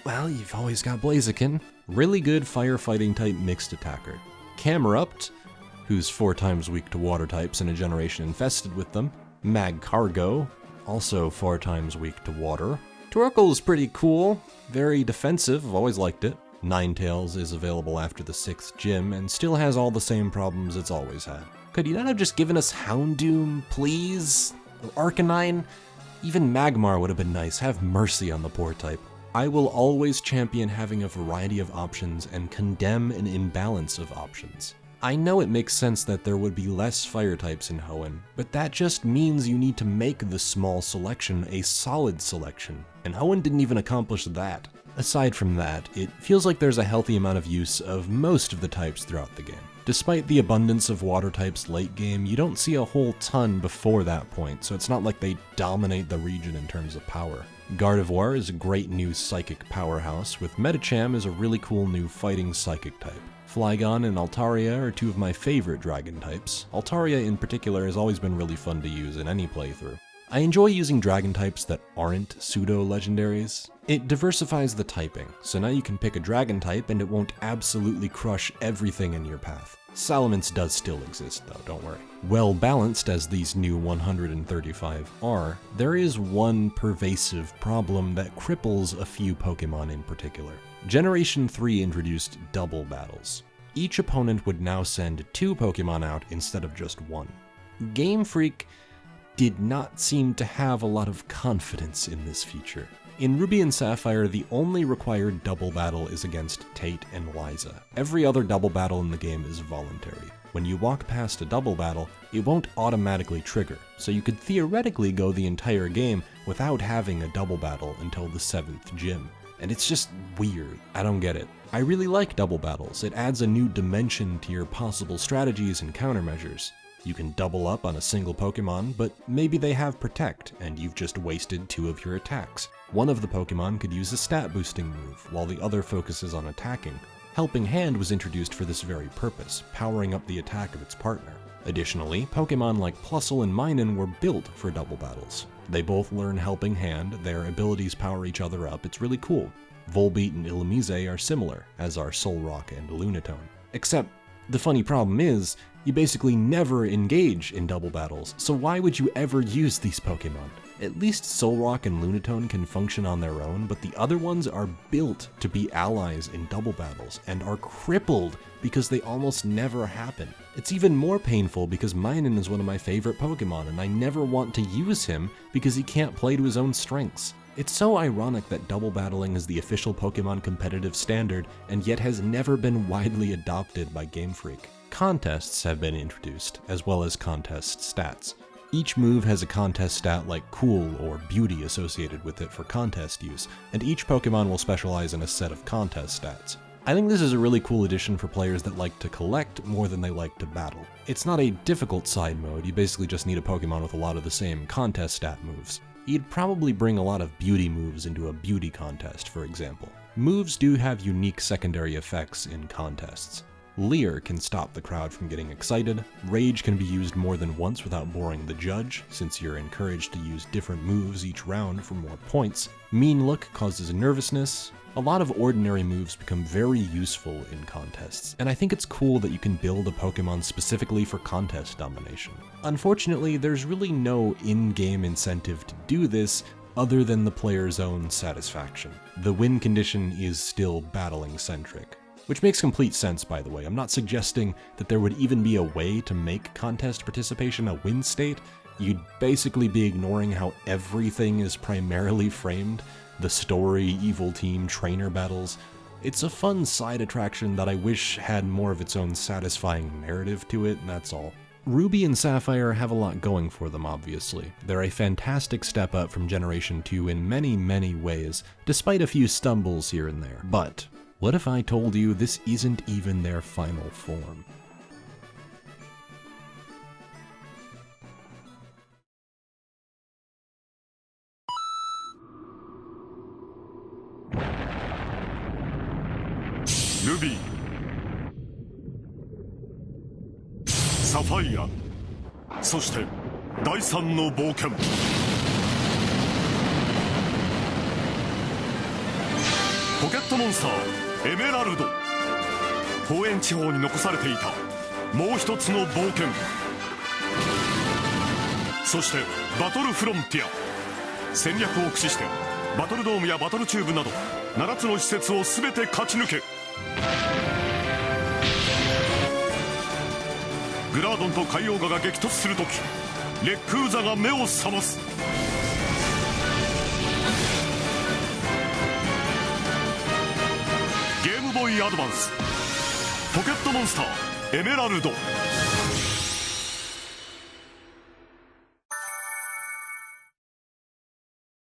well, you've always got Blaziken. Really good firefighting type mixed attacker. Camerupt, who's 4 times weak to water types in a generation infested with them. Magcargo, also 4 times weak to water. Torkoal's pretty cool, very defensive, I've always liked it. Ninetales is available after the 6th gym and still has all the same problems it's always had. Could you not have just given us Houndoom, please? Or Arcanine? Even Magmar would have been nice, have mercy on the poor type. I will always champion having a variety of options and condemn an imbalance of options. I know it makes sense that there would be less fire types in Hoenn, but that just means you need to make the small selection a solid selection, and Hoenn didn't even accomplish that. Aside from that, it feels like there's a healthy amount of use of most of the types throughout the game. Despite the abundance of water types late game, you don't see a whole ton before that point, so it's not like they dominate the region in terms of power. Gardevoir is a great new psychic powerhouse, with Medicham is a really cool new fighting psychic type. Flygon and Altaria are 2 of my favorite dragon types. Altaria in particular has always been really fun to use in any playthrough. I enjoy using dragon types that aren't pseudo-legendaries. It diversifies the typing, so now you can pick a dragon type and it won't absolutely crush everything in your path. Salamence does still exist though, don't worry. Well balanced as these new 135 are, there is one pervasive problem that cripples a few Pokemon in particular. Generation 3 introduced double battles. Each opponent would now send 2 Pokemon out instead of just 1. Game Freak did not seem to have a lot of confidence in this feature. In Ruby and Sapphire, the only required double battle is against Tate and Liza. Every other double battle in the game is voluntary. When you walk past a double battle, it won't automatically trigger, so you could theoretically go the entire game without having a double battle until the 7th gym. And it's just weird. I don't get it. I really like double battles. It adds a new dimension to your possible strategies and countermeasures. You can double up on a single Pokemon, but maybe they have Protect, and you've just wasted 2 of your attacks. One of the Pokemon could use a stat boosting move, while the other focuses on attacking. Helping Hand was introduced for this very purpose, powering up the attack of its partner. Additionally, Pokemon like Plusle and Minun were built for double battles. They both learn Helping Hand, their abilities power each other up, it's really cool. Volbeat and Illumise are similar, as are Solrock and Lunatone. Except, the funny problem is, you basically never engage in double battles, so why would you ever use these Pokemon? At least Solrock and Lunatone can function on their own, but the other ones are built to be allies in double battles, and are crippled because they almost never happen. It's even more painful because Minun is one of my favorite Pokemon, and I never want to use him because he can't play to his own strengths. It's so ironic that double battling is the official Pokemon competitive standard, and yet has never been widely adopted by Game Freak. Contests have been introduced, as well as contest stats. Each move has a contest stat like Cool or Beauty associated with it for contest use, and each Pokemon will specialize in a set of contest stats. I think this is a really cool addition for players that like to collect more than they like to battle. It's not a difficult side mode, you basically just need a Pokemon with a lot of the same contest stat moves. You'd probably bring a lot of beauty moves into a beauty contest, for example. Moves do have unique secondary effects in contests. Leer can stop the crowd from getting excited, Rage can be used more than once without boring the judge, since you're encouraged to use different moves each round for more points, Mean Look causes nervousness. A lot of ordinary moves become very useful in contests, and I think it's cool that you can build a Pokemon specifically for contest domination. Unfortunately, there's really no in-game incentive to do this other than the player's own satisfaction. The win condition is still battling-centric. Which makes complete sense, by the way. I'm not suggesting that there would even be a way to make contest participation a win state. You'd basically be ignoring how everything is primarily framed. The story, evil team, trainer battles. It's a fun side attraction that I wish had more of its own satisfying narrative to it, and that's all. Ruby and Sapphire have a lot going for them, obviously. They're a fantastic step up from Generation 2 in many, many ways, despite a few stumbles here and there. But what if I told you this isn't even their final form? Ruby, Sapphire, そして第三の冒険。ポケットモンスターエメラルド。公園地方に残されていたもう一つの冒険。そしてバトルフロンティア。戦略を駆使してバトルドームやバトルチューブなど7つの施設を全て勝ち抜け。グラードンと海洋ガが激突するとき、レックウザが目を覚ます。ゲームボーイアドバンスポケットモンスターエメラルド。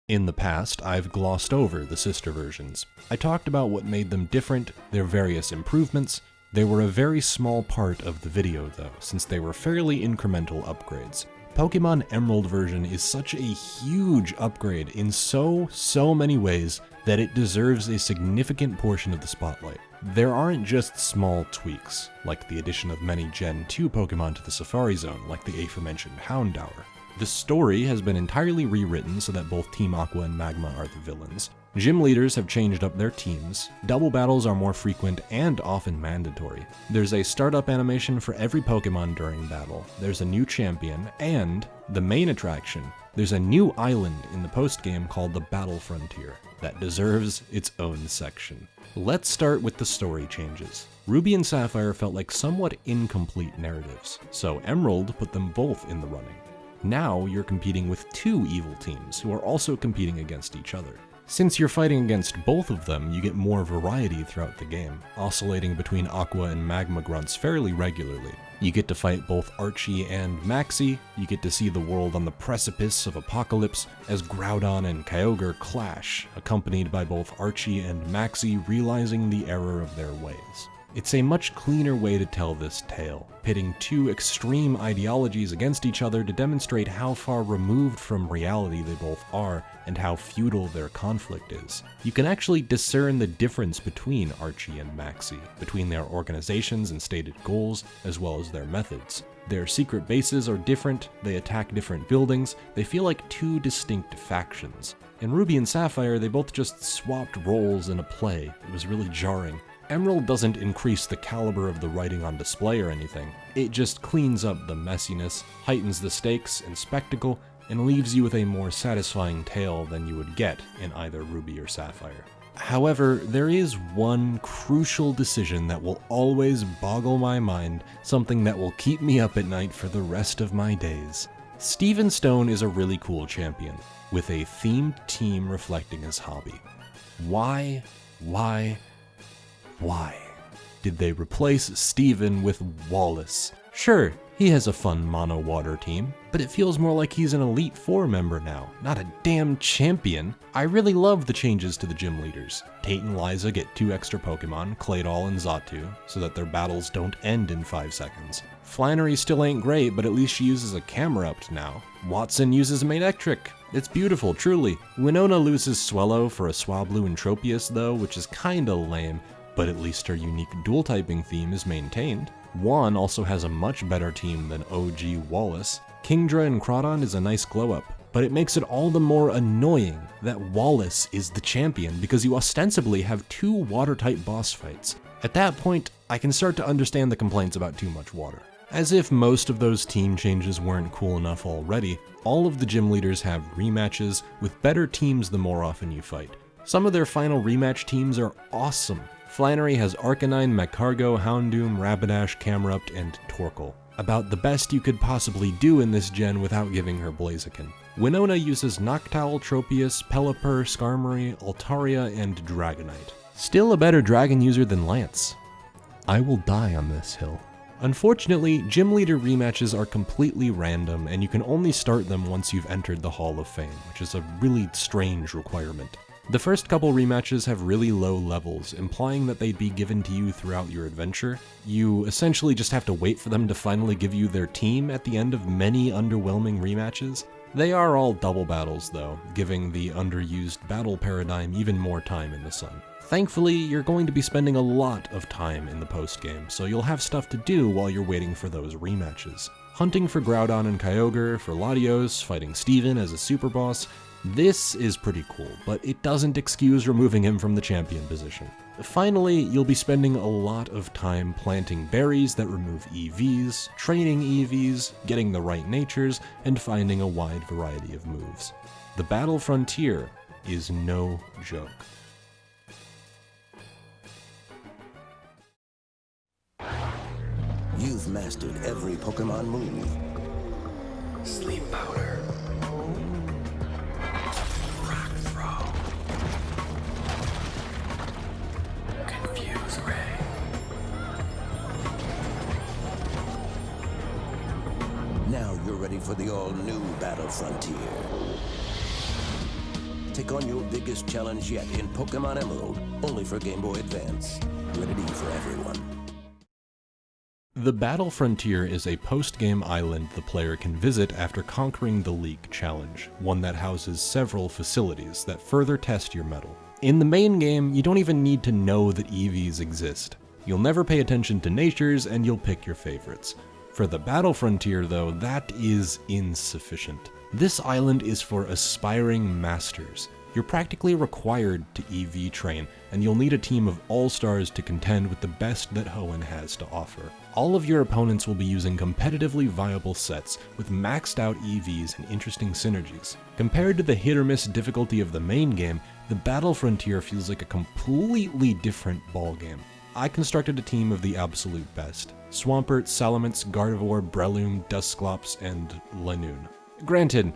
In the past, I've glossed over the sister versions. I talked about what made them different, their various improvements. They were a very small part of the video though, since they were fairly incremental upgrades. Pokemon Emerald version is such a huge upgrade in so many ways that it deserves a significant portion of the spotlight. There aren't just small tweaks, like the addition of many Gen 2 Pokemon to the Safari Zone, like the aforementioned Houndour. The story has been entirely rewritten so that both Team Aqua and Magma are the villains. Gym leaders have changed up their teams, double battles are more frequent and often mandatory. There's a startup animation for every Pokemon during battle, there's a new champion, and, the main attraction, there's a new island in the post-game called the Battle Frontier that deserves its own section. Let's start with the story changes. Ruby and Sapphire felt like somewhat incomplete narratives, so Emerald put them both in the running. Now you're competing with two evil teams who are also competing against each other. Since you're fighting against both of them, you get more variety throughout the game, oscillating between Aqua and Magma grunts fairly regularly. You get to fight both Archie and Maxie, you get to see the world on the precipice of apocalypse as Groudon and Kyogre clash, accompanied by both Archie and Maxie realizing the error of their ways. It's a much cleaner way to tell this tale, pitting two extreme ideologies against each other to demonstrate how far removed from reality they both are and how futile their conflict is. You can actually discern the difference between Archie and Maxie, between their organizations and stated goals, as well as their methods. Their secret bases are different, they attack different buildings, they feel like two distinct factions. In Ruby and Sapphire, they both just swapped roles in a play. It was really jarring. Emerald doesn't increase the caliber of the writing on display or anything, it just cleans up the messiness, heightens the stakes and spectacle, and leaves you with a more satisfying tale than you would get in either Ruby or Sapphire. However, there is one crucial decision that will always boggle my mind, something that will keep me up at night for the rest of my days. Steven Stone is a really cool champion, with a themed team reflecting his hobby. Why did they replace Steven with Wallace? Sure, he has a fun mono water team, but it feels more like he's an Elite Four member now, not a damn champion. I really love the changes to the gym leaders. Tate and Liza get 2 extra Pokemon, Claydol and Xatu, so that their battles don't end in 5 seconds. Flannery still ain't great, but at least she uses a camera up to now. Watson uses Manectric. It's beautiful, truly. Winona loses Swellow for a Swablu and Tropius though, which is kinda lame, but at least her unique dual-typing theme is maintained. Juan also has a much better team than OG Wallace. Kingdra and Crawdon is a nice glow-up, but it makes it all the more annoying that Wallace is the champion because you ostensibly have 2 water-type boss fights. At that point, I can start to understand the complaints about too much water. As if most of those team changes weren't cool enough already, all of the gym leaders have rematches with better teams the more often you fight. Some of their final rematch teams are awesome. Flannery has Arcanine, Magcargo, Houndoom, Rapidash, Camerupt, and Torkoal. About the best you could possibly do in this gen without giving her Blaziken. Winona uses Noctowl, Tropius, Pelipper, Skarmory, Altaria, and Dragonite. Still a better dragon user than Lance. I will die on this hill. Unfortunately, gym leader rematches are completely random and you can only start them once you've entered the Hall of Fame, which is a really strange requirement. The first couple rematches have really low levels, implying that they'd be given to you throughout your adventure. You essentially just have to wait for them to finally give you their team at the end of many underwhelming rematches. They are all double battles though, giving the underused battle paradigm even more time in the sun. Thankfully, you're going to be spending a lot of time in the post-game, so you'll have stuff to do while you're waiting for those rematches. Hunting for Groudon and Kyogre, for Latios, fighting Steven as a super boss, this is pretty cool, but it doesn't excuse removing him from the champion position. Finally, you'll be spending a lot of time planting berries that remove EVs, training EVs, getting the right natures, and finding a wide variety of moves. The Battle Frontier is no joke. You've mastered every Pokemon move. Sleep powder. Rock throw. Confuse ray. Now you're ready for the all-new Battle Frontier. Take on your biggest challenge yet in Pokemon Emerald, only for Game Boy Advance. Rated E for everyone. The Battle Frontier is a post-game island the player can visit after conquering the League Challenge, one that houses several facilities that further test your mettle. In the main game, you don't even need to know that EVs exist. You'll never pay attention to natures, and you'll pick your favorites. For the Battle Frontier, though, that is insufficient. This island is for aspiring masters. You're practically required to EV train, and you'll need a team of all-stars to contend with the best that Hoenn has to offer. All of your opponents will be using competitively viable sets with maxed out EVs and interesting synergies. Compared to the hit-or-miss difficulty of the main game, the Battle Frontier feels like a completely different ballgame. I constructed a team of the absolute best: Swampert, Salamence, Gardevoir, Breloom, Dusclops, and Lanoon. Granted,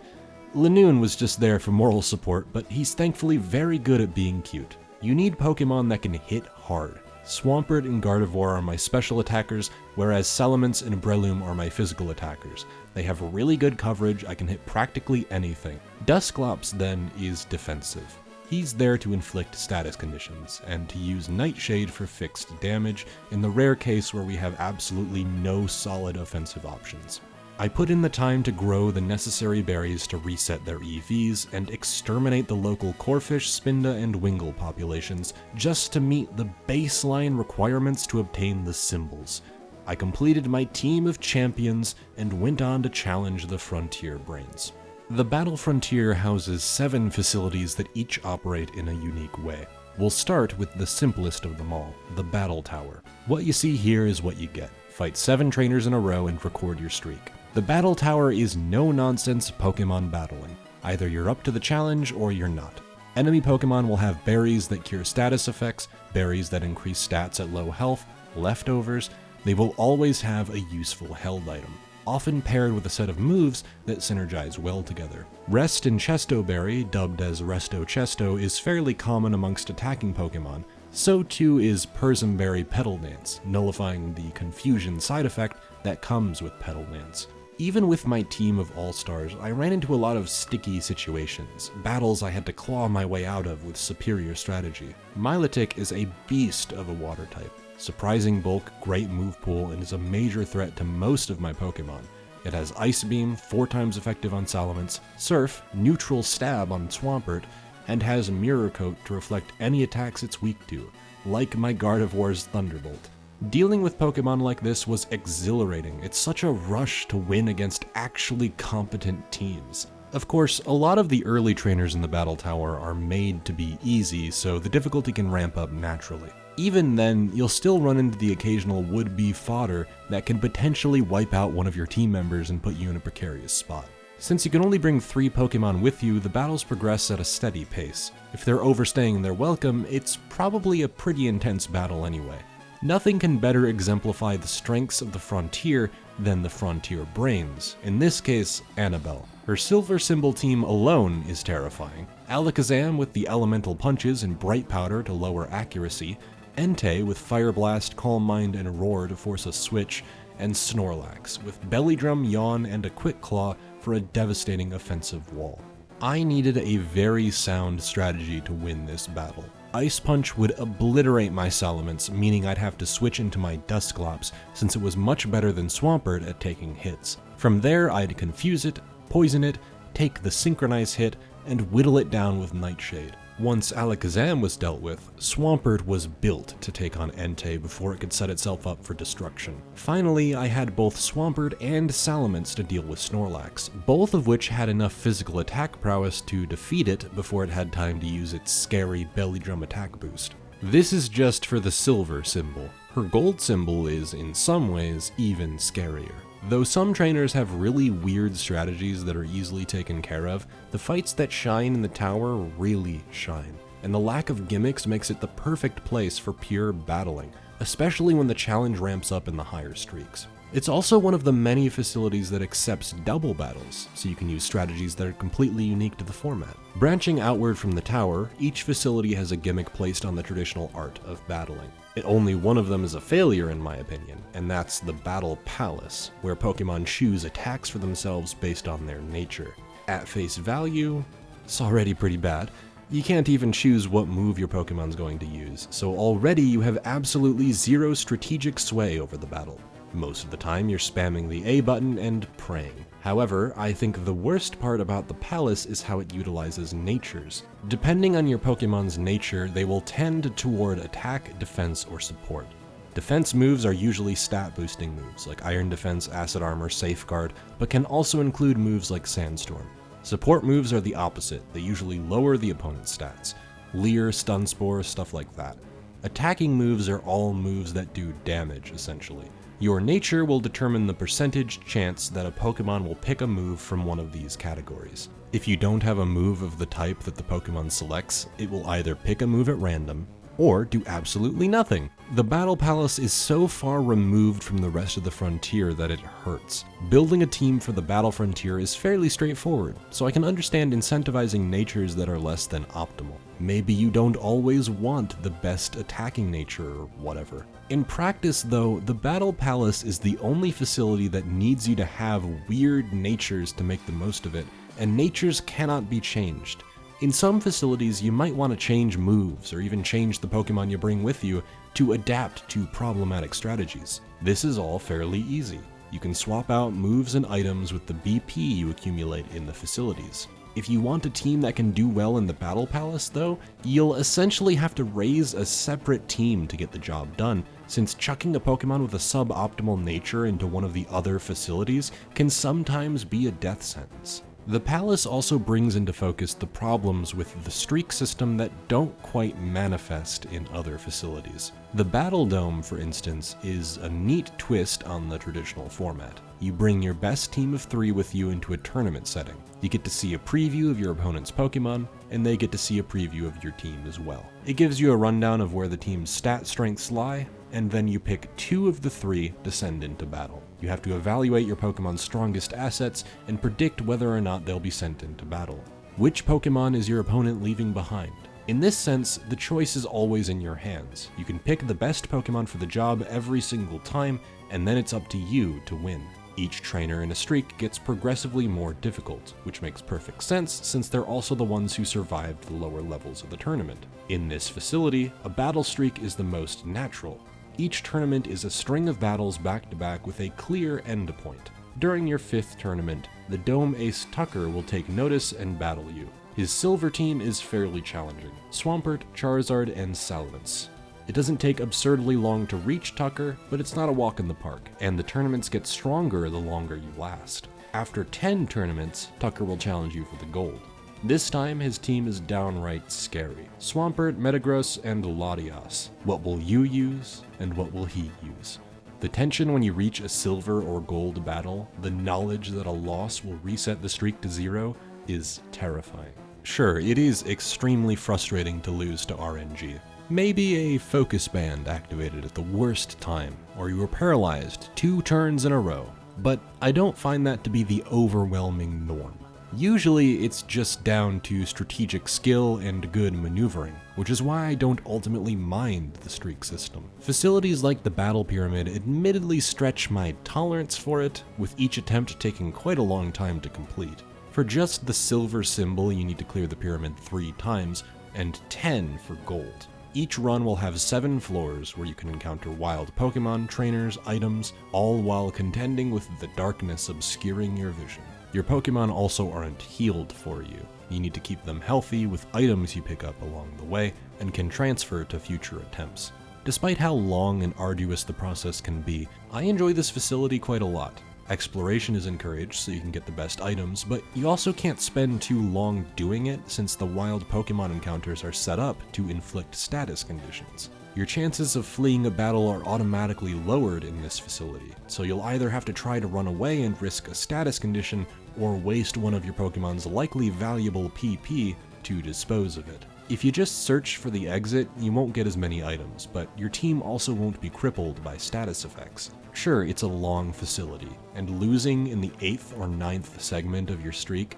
Lanoon was just there for moral support, but he's thankfully very good at being cute. You need Pokemon that can hit hard. Swampert and Gardevoir are my special attackers, whereas Salamence and Breloom are my physical attackers. They have really good coverage, I can hit practically anything. Dusclops, then, is defensive. He's there to inflict status conditions, and to use Nightshade for fixed damage in the rare case where we have absolutely no solid offensive options. I put in the time to grow the necessary berries to reset their EVs and exterminate the local Corphish, Spinda, and Wingull populations just to meet the baseline requirements to obtain the symbols. I completed my team of champions and went on to challenge the Frontier Brains. The Battle Frontier houses 7 facilities that each operate in a unique way. We'll start with the simplest of them all, the Battle Tower. What you see here is what you get. Fight 7 trainers in a row and record your streak. The Battle Tower is no-nonsense Pokemon battling. Either you're up to the challenge or you're not. Enemy Pokemon will have berries that cure status effects, berries that increase stats at low health, leftovers. They will always have a useful held item, often paired with a set of moves that synergize well together. Rest and Chesto Berry, dubbed as Resto Chesto, is fairly common amongst attacking Pokemon. So too is Persim Berry Petal Dance, nullifying the confusion side effect that comes with Petal Dance. Even with my team of all-stars, I ran into a lot of sticky situations, battles I had to claw my way out of with superior strategy. Milotic is a beast of a water type. Surprising bulk, great move pool, and is a major threat to most of my Pokemon. It has Ice Beam, 4 times effective on Salamence, Surf, neutral stab on Swampert, and has Mirror Coat to reflect any attacks it's weak to, like my Gardevoir's Thunderbolt. Dealing with Pokemon like this was exhilarating. It's such a rush to win against actually competent teams. Of course, a lot of the early trainers in the Battle Tower are made to be easy, so the difficulty can ramp up naturally. Even then, you'll still run into the occasional would-be fodder that can potentially wipe out one of your team members and put you in a precarious spot. Since you can only bring 3 Pokemon with you, the battles progress at a steady pace. If they're overstaying their welcome, it's probably a pretty intense battle anyway. Nothing can better exemplify the strengths of the Frontier than the Frontier Brains, in this case, Annabelle. Her Silver Symbol team alone is terrifying. Alakazam with the Elemental Punches and Bright Powder to lower accuracy, Entei with Fire Blast, Calm Mind, and Roar to force a switch, and Snorlax with Belly Drum, Yawn, and a Quick Claw for a devastating offensive wall. I needed a very sound strategy to win this battle. Ice Punch would obliterate my Salamence, meaning I'd have to switch into my Dusclops, since it was much better than Swampert at taking hits. From there, I'd confuse it, poison it, take the Synchronize hit, and whittle it down with Nightshade. Once Alakazam was dealt with, Swampert was built to take on Entei before it could set itself up for destruction. Finally, I had both Swampert and Salamence to deal with Snorlax, both of which had enough physical attack prowess to defeat it before it had time to use its scary belly drum attack boost. This is just for the silver symbol. Her gold symbol is, in some ways, even scarier. Though some trainers have really weird strategies that are easily taken care of, the fights that shine in the tower really shine, and the lack of gimmicks makes it the perfect place for pure battling, especially when the challenge ramps up in the higher streaks. It's also one of the many facilities that accepts double battles, so you can use strategies that are completely unique to the format. Branching outward from the tower, each facility has a gimmick placed on the traditional art of battling. Only one of them is a failure in my opinion, and that's the Battle Palace, where Pokemon choose attacks for themselves based on their nature. At face value, it's already pretty bad. You can't even choose what move your Pokemon's going to use, so already you have absolutely zero strategic sway over the battle. Most of the time you're spamming the A button and praying. However, I think the worst part about the palace is how it utilizes natures. Depending on your Pokemon's nature, they will tend toward attack, defense, or support. Defense moves are usually stat boosting moves like Iron Defense, Acid Armor, Safeguard, but can also include moves like Sandstorm. Support moves are the opposite, they usually lower the opponent's stats. Leer, Stun Spore, stuff like that. Attacking moves are all moves that do damage, essentially. Your nature will determine the percentage chance that a Pokemon will pick a move from one of these categories. If you don't have a move of the type that the Pokemon selects, it will either pick a move at random, or do absolutely nothing. The Battle Palace is so far removed from the rest of the frontier that it hurts. Building a team for the Battle Frontier is fairly straightforward, so I can understand incentivizing natures that are less than optimal. Maybe you don't always want the best attacking nature or whatever. In practice though, the Battle Palace is the only facility that needs you to have weird natures to make the most of it, and natures cannot be changed. In some facilities, you might want to change moves or even change the Pokemon you bring with you to adapt to problematic strategies. This is all fairly easy. You can swap out moves and items with the BP you accumulate in the facilities. If you want a team that can do well in the Battle Palace though, you'll essentially have to raise a separate team to get the job done, since chucking a Pokemon with a suboptimal nature into one of the other facilities can sometimes be a death sentence. The Palace also brings into focus the problems with the streak system that don't quite manifest in other facilities. The Battle Dome, for instance, is a neat twist on the traditional format. You bring your best team of 3 with you into a tournament setting. You get to see a preview of your opponent's Pokemon, and they get to see a preview of your team as well. It gives you a rundown of where the team's stat strengths lie, and then you pick 2 of the 3 to send into battle. You have to evaluate your Pokemon's strongest assets and predict whether or not they'll be sent into battle. Which Pokemon is your opponent leaving behind? In this sense, the choice is always in your hands. You can pick the best Pokemon for the job every single time, and then it's up to you to win. Each trainer in a streak gets progressively more difficult, which makes perfect sense since they're also the ones who survived the lower levels of the tournament. In this facility, a battle streak is the most natural. Each tournament is a string of battles back-to-back with a clear endpoint. During your 5th tournament, the Dome Ace Tucker will take notice and battle you. His silver team is fairly challenging: Swampert, Charizard, and Salamence. It doesn't take absurdly long to reach Tucker, but it's not a walk in the park, and the tournaments get stronger the longer you last. After 10 tournaments, Tucker will challenge you for the gold. This time, his team is downright scary: Swampert, Metagross, and Latias. What will you use, and what will he use? The tension when you reach a silver or gold battle, the knowledge that a loss will reset the streak to 0, is terrifying. Sure, it is extremely frustrating to lose to RNG. Maybe a focus band activated at the worst time, or you were paralyzed 2 turns in a row, but I don't find that to be the overwhelming norm. Usually it's just down to strategic skill and good maneuvering, which is why I don't ultimately mind the streak system. Facilities like the Battle Pyramid admittedly stretch my tolerance for it, with each attempt taking quite a long time to complete. For just the silver symbol, you need to clear the pyramid 3 times, and 10 for gold. Each run will have 7 floors where you can encounter wild Pokemon, trainers, items, all while contending with the darkness obscuring your vision. Your Pokemon also aren't healed for you. You need to keep them healthy with items you pick up along the way and can transfer to future attempts. Despite how long and arduous the process can be, I enjoy this facility quite a lot. Exploration is encouraged so you can get the best items, but you also can't spend too long doing it since the wild Pokemon encounters are set up to inflict status conditions. Your chances of fleeing a battle are automatically lowered in this facility, so you'll either have to try to run away and risk a status condition, or waste one of your Pokemon's likely valuable PP to dispose of it. If you just search for the exit, you won't get as many items, but your team also won't be crippled by status effects. Sure, it's a long facility, and losing in the 8th or 9th segment of your streak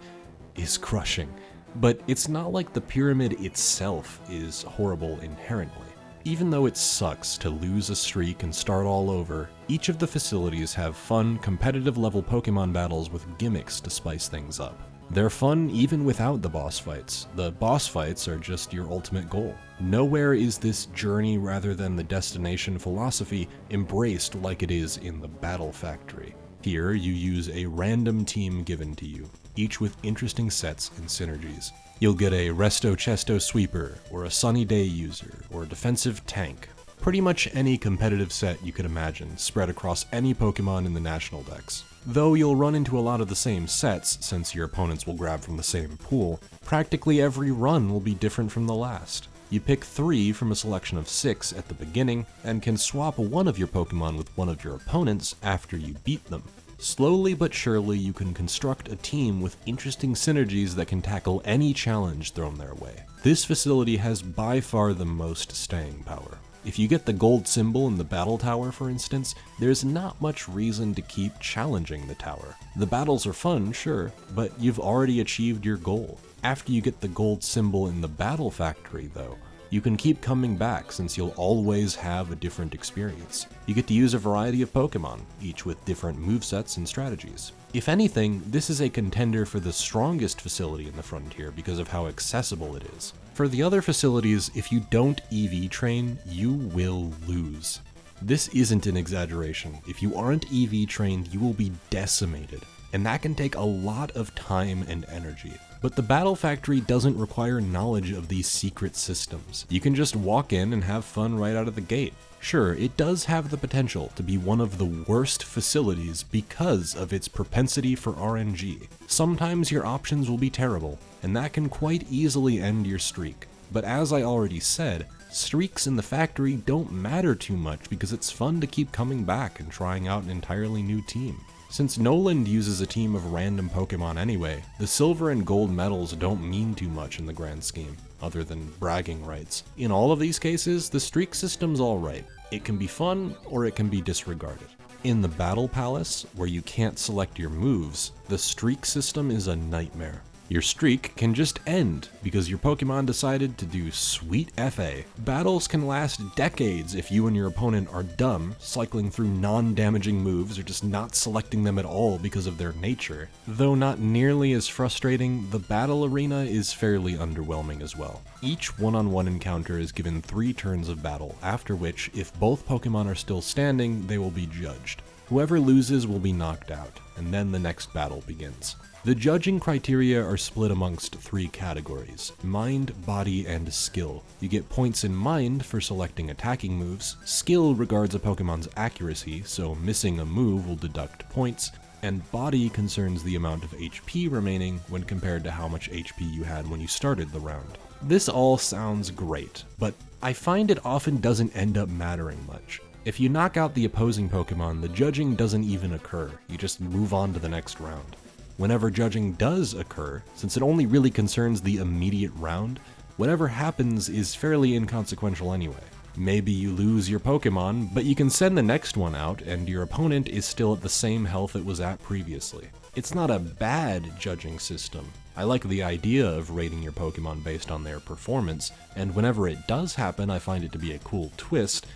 is crushing, but it's not like the pyramid itself is horrible inherently. Even though it sucks to lose a streak and start all over, each of the facilities have fun, competitive level Pokemon battles with gimmicks to spice things up. They're fun even without the boss fights. The boss fights are just your ultimate goal. Nowhere is this journey rather than the destination philosophy embraced like it is in the Battle Factory. Here, you use a random team given to you, each with interesting sets and synergies. You'll get a Resto Chesto Sweeper, or a Sunny Day user, or a defensive tank. Pretty much any competitive set you could imagine, spread across any Pokemon in the National Dex. Though you'll run into a lot of the same sets, since your opponents will grab from the same pool, practically every run will be different from the last. You pick 3 from a selection of 6 at the beginning, and can swap one of your Pokemon with one of your opponents after you beat them. Slowly but surely, you can construct a team with interesting synergies that can tackle any challenge thrown their way. This facility has by far the most staying power. If you get the gold symbol in the battle tower, for instance, there's not much reason to keep challenging the tower. The battles are fun, sure, but you've already achieved your goal. After you get the gold symbol in the Battle Factory, though, you can keep coming back since you'll always have a different experience. You get to use a variety of Pokemon, each with different movesets and strategies. If anything, this is a contender for the strongest facility in the Frontier because of how accessible it is. For the other facilities, if you don't EV train, you will lose. This isn't an exaggeration. If you aren't EV trained, you will be decimated, and that can take a lot of time and energy. But the Battle Factory doesn't require knowledge of these secret systems. You can just walk in and have fun right out of the gate. Sure, it does have the potential to be one of the worst facilities because of its propensity for RNG. Sometimes your options will be terrible, and that can quite easily end your streak. But as I already said, streaks in the factory don't matter too much because it's fun to keep coming back and trying out an entirely new team. Since Noland uses a team of random Pokemon anyway, the silver and gold medals don't mean too much in the grand scheme, other than bragging rights. In all of these cases, the streak system's alright. It can be fun, or it can be disregarded. In the Battle Palace, where you can't select your moves, the streak system is a nightmare. Your streak can just end because your Pokemon decided to do sweet FA. Battles can last decades if you and your opponent are dumb, cycling through non-damaging moves or just not selecting them at all because of their nature. Though not nearly as frustrating, the battle arena is fairly underwhelming as well. Each one-on-one encounter is given 3 turns of battle, after which, if both Pokemon are still standing, they will be judged. Whoever loses will be knocked out, and then the next battle begins. The judging criteria are split amongst 3 categories: mind, body, and skill. You get points in mind for selecting attacking moves, skill regards a Pokemon's accuracy, so missing a move will deduct points, and body concerns the amount of HP remaining when compared to how much HP you had when you started the round. This all sounds great, but I find it often doesn't end up mattering much. If you knock out the opposing Pokemon, the judging doesn't even occur, you just move on to the next round. Whenever judging does occur, since it only really concerns the immediate round, whatever happens is fairly inconsequential anyway. Maybe you lose your Pokemon, but you can send the next one out and your opponent is still at the same health it was at previously. It's not a bad judging system. I like the idea of rating your Pokemon based on their performance, and whenever it does happen I find it to be a cool twist.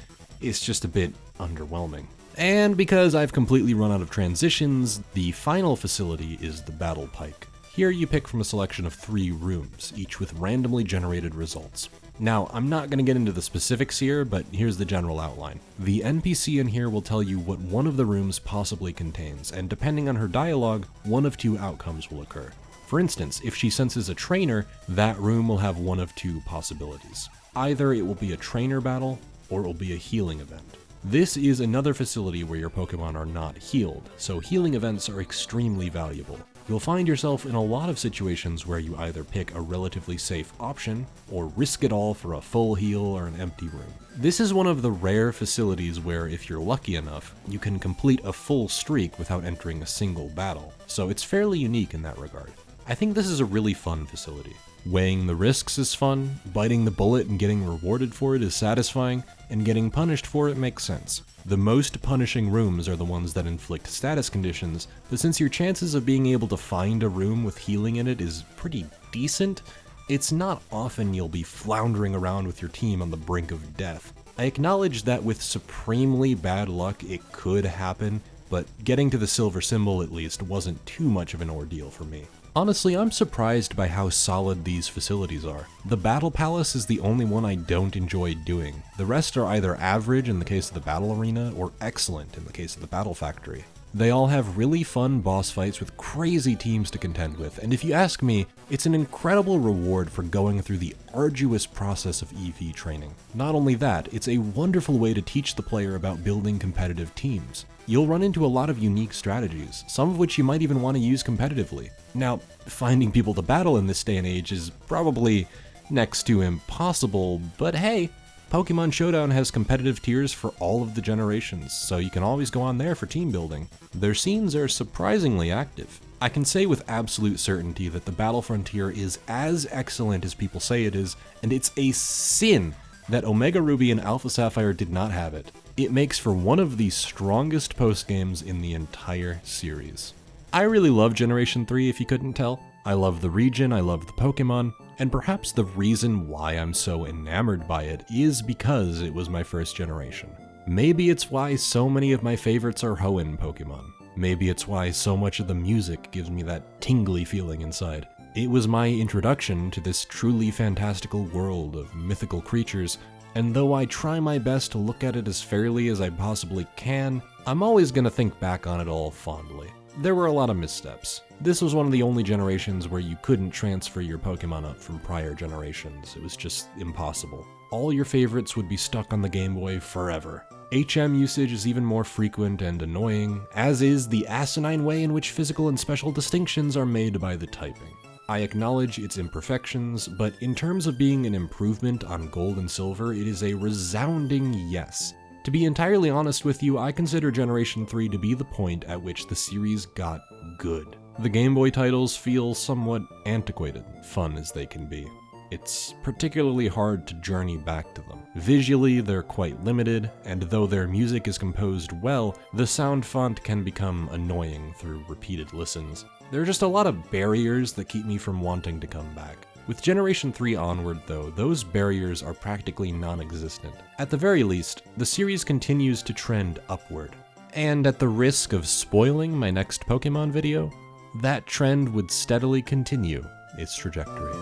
It's just a bit underwhelming. And because I've completely run out of transitions, the final facility is the Battle Pike. Here you pick from a selection of 3 rooms, each with randomly generated results. Now, I'm not going to get into the specifics here, but here's the general outline. The NPC in here will tell you what one of the rooms possibly contains, and depending on her dialogue, one of 2 outcomes will occur. For instance, if she senses a trainer, that room will have one of 2 possibilities. Either it will be a trainer battle, or it will be a healing event. This is another facility where your Pokemon are not healed, so healing events are extremely valuable. You'll find yourself in a lot of situations where you either pick a relatively safe option, or risk it all for a full heal or an empty room. This is one of the rare facilities where, if you're lucky enough, you can complete a full streak without entering a single battle, so it's fairly unique in that regard. I think this is a really fun facility. Weighing the risks is fun, biting the bullet and getting rewarded for it is satisfying, and getting punished for it makes sense. The most punishing rooms are the ones that inflict status conditions, but since your chances of being able to find a room with healing in it is pretty decent, it's not often you'll be floundering around with your team on the brink of death. I acknowledge that with supremely bad luck it could happen, but getting to the silver symbol at least wasn't too much of an ordeal for me. Honestly, I'm surprised by how solid these facilities are. The Battle Palace is the only one I don't enjoy doing. The rest are either average in the case of the Battle Arena, or excellent in the case of the Battle Factory. They all have really fun boss fights with crazy teams to contend with, and if you ask me, it's an incredible reward for going through the arduous process of EV training. Not only that, it's a wonderful way to teach the player about building competitive teams. You'll run into a lot of unique strategies, some of which you might even want to use competitively. Now, finding people to battle in this day and age is probably next to impossible, but hey, Pokemon Showdown has competitive tiers for all of the generations, so you can always go on there for team building. Their scenes are surprisingly active. I can say with absolute certainty that the Battle Frontier is as excellent as people say it is, and it's a sin that Omega Ruby and Alpha Sapphire did not have it. It makes for one of the strongest post-games in the entire series. I really love Generation 3 if you couldn't tell. I love the region, I love the Pokemon, and perhaps the reason why I'm so enamored by it is because it was my first generation. Maybe it's why so many of my favorites are Hoenn Pokemon. Maybe it's why so much of the music gives me that tingly feeling inside. It was my introduction to this truly fantastical world of mythical creatures, and though I try my best to look at it as fairly as I possibly can, I'm always gonna think back on it all fondly. There were a lot of missteps. This was one of the only generations where you couldn't transfer your Pokemon up from prior generations. It was just impossible. All your favorites would be stuck on the Game Boy forever. HM usage is even more frequent and annoying, as is the asinine way in which physical and special distinctions are made by the typing. I acknowledge its imperfections, but in terms of being an improvement on Gold and Silver, it is a resounding yes. To be entirely honest with you, I consider Generation 3 to be the point at which the series got good. The Game Boy titles feel somewhat antiquated, fun as they can be. It's particularly hard to journey back to them. Visually, they're quite limited, and though their music is composed well, the sound font can become annoying through repeated listens. There are just a lot of barriers that keep me from wanting to come back. With Generation 3 onward, though, those barriers are practically non-existent. At the very least, the series continues to trend upward. And at the risk of spoiling my next Pokemon video, that trend would steadily continue its trajectory.